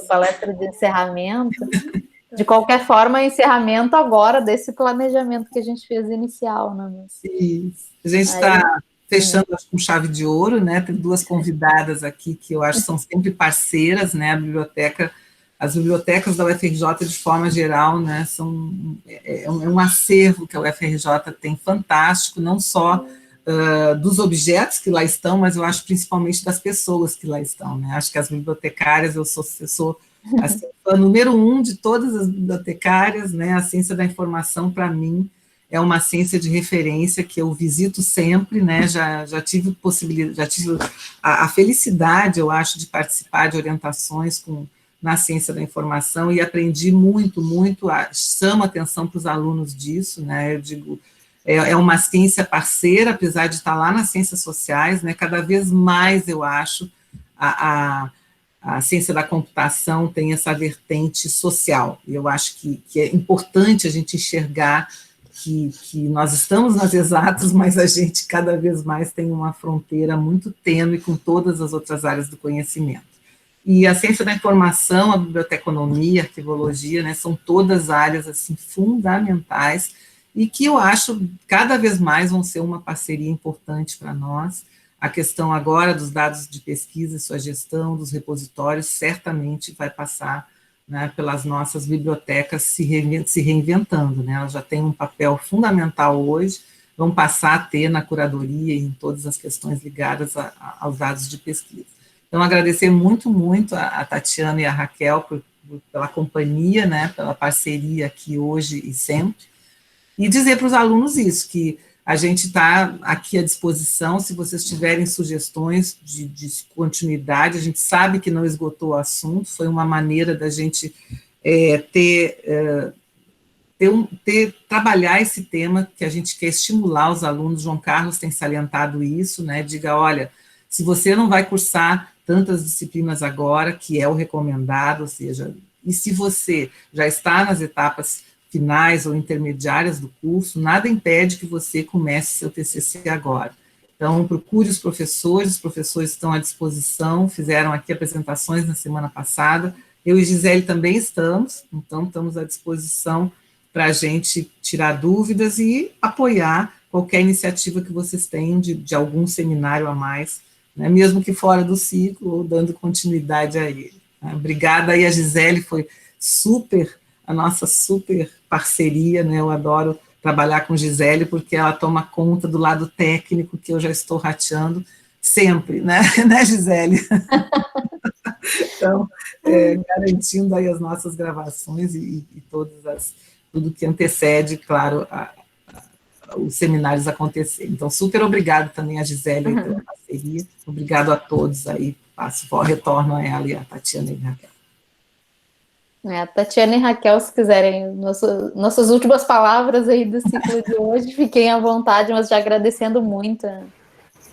palestra de encerramento. De qualquer forma, encerramento agora desse planejamento que a gente fez inicial, né? Isso. A gente está fechando com chave de ouro, né? Tem duas convidadas aqui que eu acho que são sempre parceiras, né? As bibliotecas da UFRJ, de forma geral, né, é um acervo que a UFRJ tem fantástico, não só dos objetos que lá estão, mas eu acho principalmente das pessoas que lá estão, né? Acho que as bibliotecárias, eu sou assim, fã número 1 de todas as bibliotecárias, né? A ciência da informação, para mim, é uma ciência de referência que eu visito sempre, né? Já tive possibilidade, já tive a felicidade, eu acho, de participar de orientações na ciência da informação e aprendi muito, chamo atenção para os alunos disso, né? Eu digo, é uma ciência parceira, apesar de estar lá nas ciências sociais, né? Cada vez mais eu acho a ciência da computação tem essa vertente social, e eu acho que é importante a gente enxergar que nós estamos nas exatas, mas a gente cada vez mais tem uma fronteira muito tênue com todas as outras áreas do conhecimento. E a ciência da informação, a biblioteconomia, a arquivologia, né, são todas áreas assim, fundamentais, e que eu acho cada vez mais vão ser uma parceria importante para nós. A questão agora dos dados de pesquisa e sua gestão, dos repositórios, certamente vai passar, né, pelas nossas bibliotecas se reinventando, né? Elas já têm um papel fundamental hoje, vão passar a ter na curadoria e em todas as questões ligadas aos dados de pesquisa. Então, agradecer muito a Tatiana e a Raquel pela companhia, né, pela parceria aqui hoje e sempre, e dizer para os alunos isso, que a gente está aqui à disposição, se vocês tiverem sugestões de continuidade, a gente sabe que não esgotou o assunto, foi uma maneira da gente trabalhar esse tema, que a gente quer estimular os alunos. João Carlos tem salientado isso, né, diga, olha, se você não vai cursar tantas disciplinas agora, que é o recomendado, ou seja, e se você já está nas etapas finais ou intermediárias do curso, nada impede que você comece seu TCC agora. Então, procure os professores estão à disposição, fizeram aqui apresentações na semana passada, eu e Gisele também estamos, então estamos à disposição para a gente tirar dúvidas e apoiar qualquer iniciativa que vocês tenham de algum seminário a mais, né, mesmo que fora do ciclo, ou dando continuidade a ele. Né. Obrigada aí a Gisele, foi a nossa super parceria, né, eu adoro trabalhar com Gisele, porque ela toma conta do lado técnico, que eu já estou rateando sempre, né, né Gisele? Então, garantindo aí as nossas gravações e tudo que antecede, claro, os seminários acontecerem. Então, super obrigado também a Gisele pela parceria, obrigado a todos aí, retorno a ela e a Tatiana e a Raquel. Tatiana e Raquel, se quiserem nossas últimas palavras aí do ciclo de hoje, fiquem à vontade, mas já agradecendo muito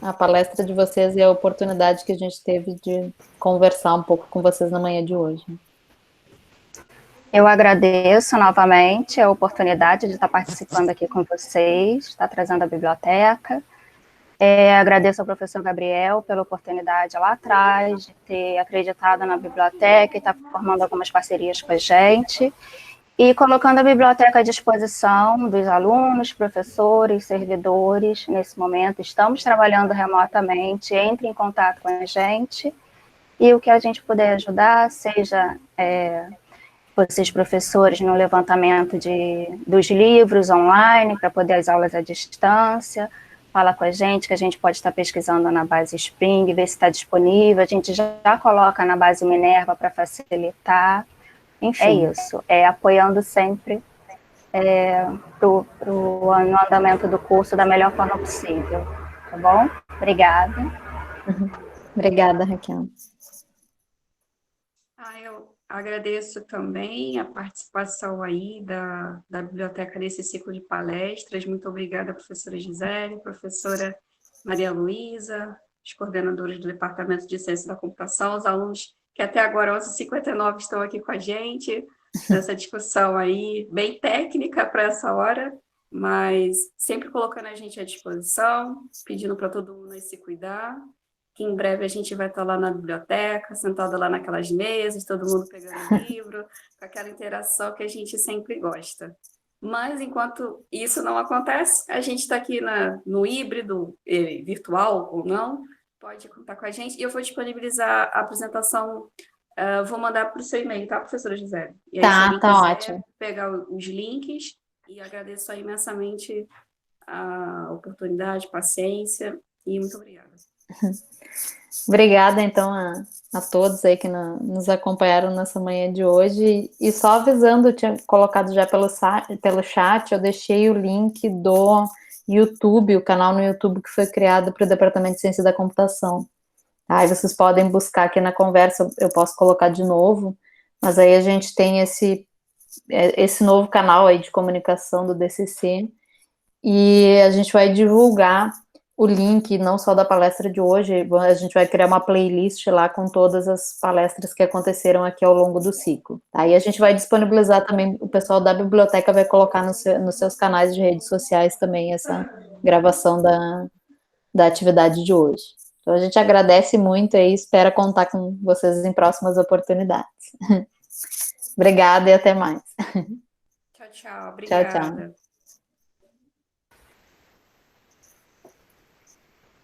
a palestra de vocês e a oportunidade que a gente teve de conversar um pouco com vocês na manhã de hoje. Eu agradeço novamente a oportunidade de estar participando aqui com vocês, estar trazendo a biblioteca. Agradeço ao professor Gabriel pela oportunidade lá atrás, de ter acreditado na biblioteca e estar formando algumas parcerias com a gente, e colocando a biblioteca à disposição dos alunos, professores, servidores. Nesse momento, estamos trabalhando remotamente, entre em contato com a gente, e o que a gente puder ajudar, seja vocês, professores, no levantamento dos livros online, para poder as aulas à distância, fala com a gente, que a gente pode estar pesquisando na base Spring, ver se está disponível, a gente já coloca na base Minerva para facilitar. Enfim, é isso, apoiando sempre no andamento do curso da melhor forma possível, tá bom? Obrigada. Obrigada, Raquel. Eu agradeço também a participação aí da biblioteca nesse ciclo de palestras. Muito obrigada, professora Gisele, professora Maria Luísa, os coordenadores do Departamento de Ciência da Computação, os alunos que até agora, 11h59, estão aqui com a gente, nessa discussão aí, bem técnica para essa hora, mas sempre colocando a gente à disposição, pedindo para todo mundo aí se cuidar, que em breve a gente vai estar lá na biblioteca, sentado lá naquelas mesas, todo mundo pegando livro, com aquela interação que a gente sempre gosta. Mas, enquanto isso não acontece, a gente está aqui no híbrido, virtual ou não, pode contar com a gente. E eu vou disponibilizar a apresentação, vou mandar para o seu e-mail, tá, professora Gisele? E aí, se alguém Tá quiser ótimo. pegar os links, e agradeço aí imensamente a oportunidade, paciência, e muito obrigada. Obrigada, então, a todos aí que nos acompanharam nessa manhã de hoje. E só avisando, eu tinha colocado já pelo chat, eu deixei o link do YouTube, o canal no YouTube que foi criado para o Departamento de Ciência da Computação. Aí vocês podem buscar aqui na conversa, eu posso colocar de novo, mas aí a gente tem esse novo canal aí de comunicação do DCC, e a gente vai divulgar o link, não só da palestra de hoje, a gente vai criar uma playlist lá com todas as palestras que aconteceram aqui ao longo do ciclo. Aí a gente vai disponibilizar também, o pessoal da biblioteca vai colocar nos seus canais de redes sociais também essa gravação da atividade de hoje. Então a gente agradece muito e espera contar com vocês em próximas oportunidades. Obrigada e até mais. Tchau, tchau. Obrigada. Tchau, tchau.